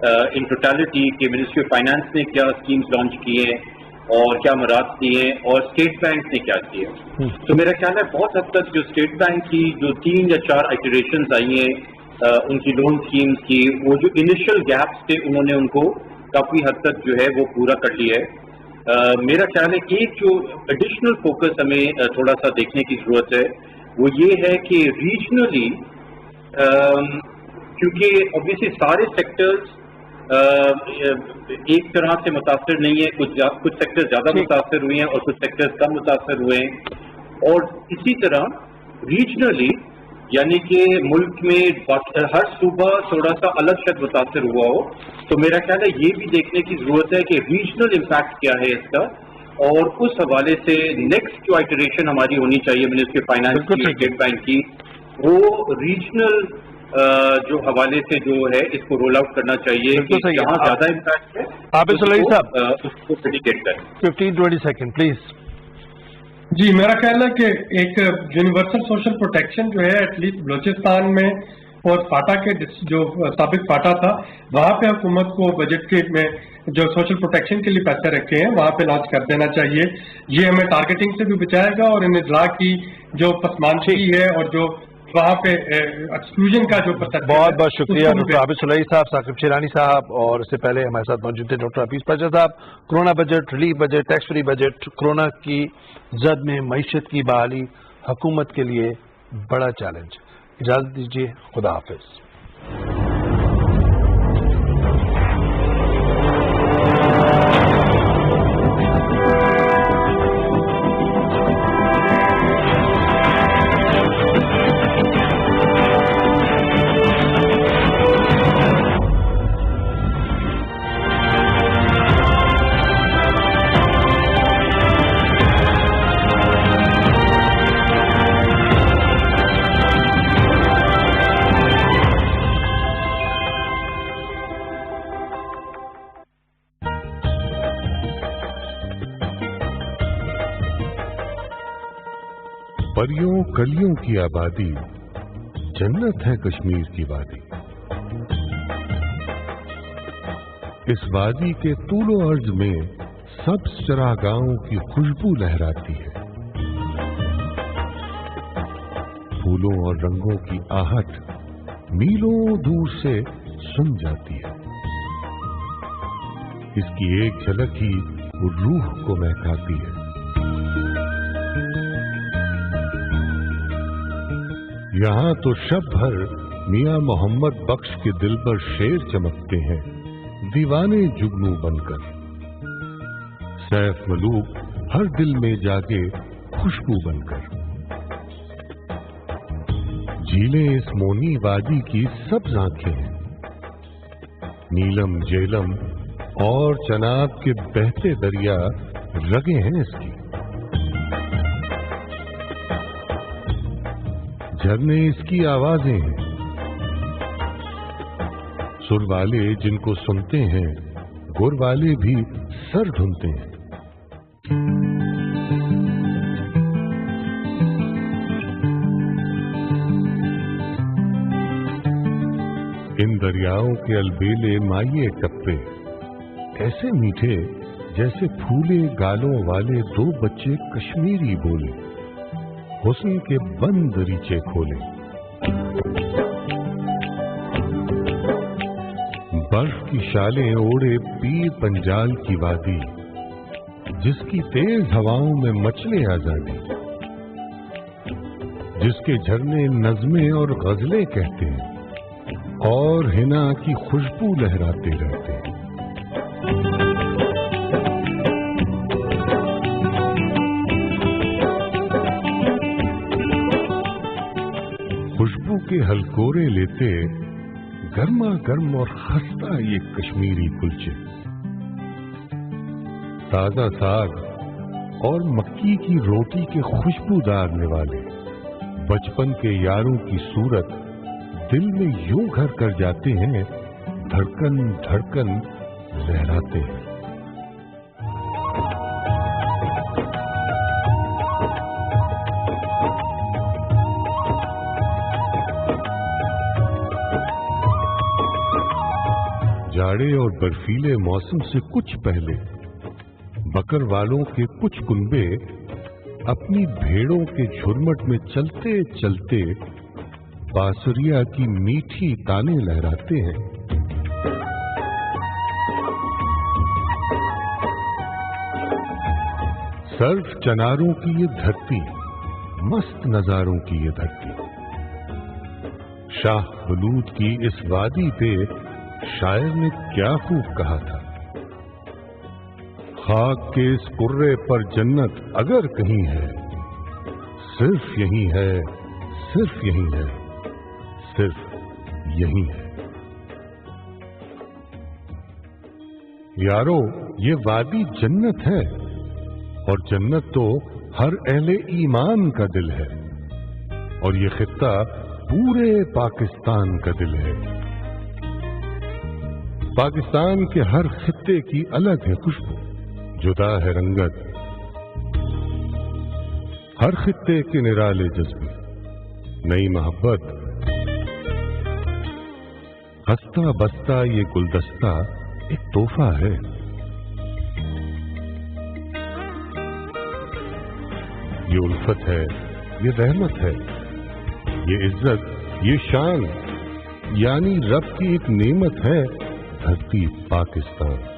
ان ٹوٹیلٹی کہ منسٹری آف فائنانس نے کیا اسکیمز لانچ کی ہیں اور کیا مراحت دی ہیں اور اسٹیٹ بینک نے کیا کیا. تو میرا خیال ہے بہت حد تک جو اسٹیٹ بینک کی جو 3 یا 4 آئٹریشنز آئی ہیں ان کی لون اسکیمز کی، وہ جو انیشل گیپس تھے انہوں نے ان کو کافی حد تک جو ہے وہ پورا کر لیا ہے. میرا خیال ہے ایک جو ایڈیشنل فوکس ہمیں تھوڑا سا دیکھنے کی ضرورت ہے وہ یہ ہے کہ ریجنلی، کیونکہ اوبیسلی سارے سیکٹرز ایک طرح سے متاثر نہیں ہے، کچھ سیکٹر زیادہ متاثر ہوئے ہیں اور کچھ سیکٹر کم متاثر ہوئے ہیں، اور اسی طرح ریجنلی یعنی کہ ملک میں ہر صوبہ تھوڑا سا الگ شکل متاثر ہوا ہو. تو میرا خیال ہے یہ بھی دیکھنے کی ضرورت ہے کہ ریجنل امپیکٹ کیا ہے اس کا، اور اس حوالے سے نیکسٹ جو آئٹریشن ہماری ہونی چاہیے منسٹری آف فائنانس کی، اسٹیٹ بینک کی، وہ ریجنل جو حوالے سے جو ہے اس کو رول آؤٹ کرنا چاہیے کہ جہاں زیادہ امپیکٹ ہے عابد سلیح صاحب اس کو میڈیکیٹ کریں. 15-20 سیکنڈ پلیز. جی میرا خیال ہے کہ ایک یونیورسل سوشل پروٹیکشن جو ہے ایٹ لیسٹ بلوچستان میں اور فاٹا کے جو سابق فاٹا تھا وہاں پہ حکومت کو بجٹ کے میں جو سوشل پروٹیکشن کے لیے پیسے رکھے ہیں وہاں پہ لانچ کر دینا چاہیے. یہ ہمیں ٹارگیٹنگ سے بھی بچائے گا اور ان اضلاع کی جو پسماندگی ہے اور جو وہاں پہ ایکسکلوژن کا جو بہت بہت شکریہ ڈاکٹر عابد سلیح صاحب, ثاقب شیرانی صاحب, اور اس سے پہلے ہمارے ساتھ موجود تھے ڈاکٹر حفیظ پرچہ صاحب. Corona budget, relief budget, tax free budget, corona کی زد میں معیشت کی بحالی حکومت کے لیے بڑا چیلنج. اجازت دیجیے, خدا حافظ. پریوں کلیوں کی آبادی, جنت ہے کشمیر کی وادی. اس وادی کے طول و عرض میں سبز چراگاہوں کی خوشبو لہراتی ہے. پھولوں اور رنگوں کی آہٹ میلوں دور سے سن جاتی ہے. اس کی ایک جھلک ہی روح کو مہکاتی ہے. یہاں تو شب بھر میاں محمد بخش کے دل پر شیر چمکتے ہیں دیوانے جگنو بن کر. سیف ملوک ہر دل میں جاگے خوشبو بن کر. جھیلیں اس مونی وادی کی سبز آنکھیں ہیں. نیلم جیلم اور چناب کے بہتے دریا رگیں ہیں اس کی. جھرنے اس کی آوازیں ہیں. سر والے جن کو سنتے ہیں گر والے بھی سر ڈھونڈتے ہیں. ان دریاؤں کے البیلے مائیے ٹپے ایسے میٹھے جیسے پھولے گالوں والے دو بچے کشمیری بولے, حسن کے بند ریچے کھولے. برف کی شالیں اوڑے پیر پنجال کی وادی, جس کی تیز ہواؤں میں مچلے آزادی. جس کے جھرنے نظمیں اور غزلیں کہتے ہیں اور حنا کی خوشبو لہراتے رہتے ہیں. خوشبو کے ہلکورے لیتے گرما گرم اور خستہ یہ کشمیری کلچے. تازہ ساگ اور مکی کی روٹی کے خوشبودار نوالے بچپن کے یاروں کی صورت دل میں یوں گھر کر جاتے ہیں, دھڑکن دھڑکن لہراتے ہیں. جاڑے اور برفیلے موسم سے کچھ پہلے بکر والوں کے کچھ کنبے اپنی بھیڑوں کے جھرمٹ میں چلتے چلتے باسریا کی میٹھی تانے لہراتے ہیں. سرف چناروں کی یہ دھرتی, مست نظاروں کی یہ دھرتی. شاہ بلوط کی اس وادی پہ شاعر نے کیا خوب کہا تھا, خاک کے اس قرے پر جنت اگر کہیں ہے, صرف یہی ہے, صرف یہی ہے, صرف یہی ہے. یارو یہ وادی جنت ہے, اور جنت تو ہر اہل ایمان کا دل ہے, اور یہ خطہ पूरे पाकिस्तान का दिल है। पाकिस्तान के हर खित्ते की अलग है खुशबू, जुदा है रंगत, हर खित्ते के निराले जज्बे, नई मोहब्बत, हंसता बसता ये गुलदस्ता एक तोहफा है। ये उल्फत है, ये रहमत है, ये इज्जत, ये शान, यानी रब की एक नेमत है धरती पाकिस्तान।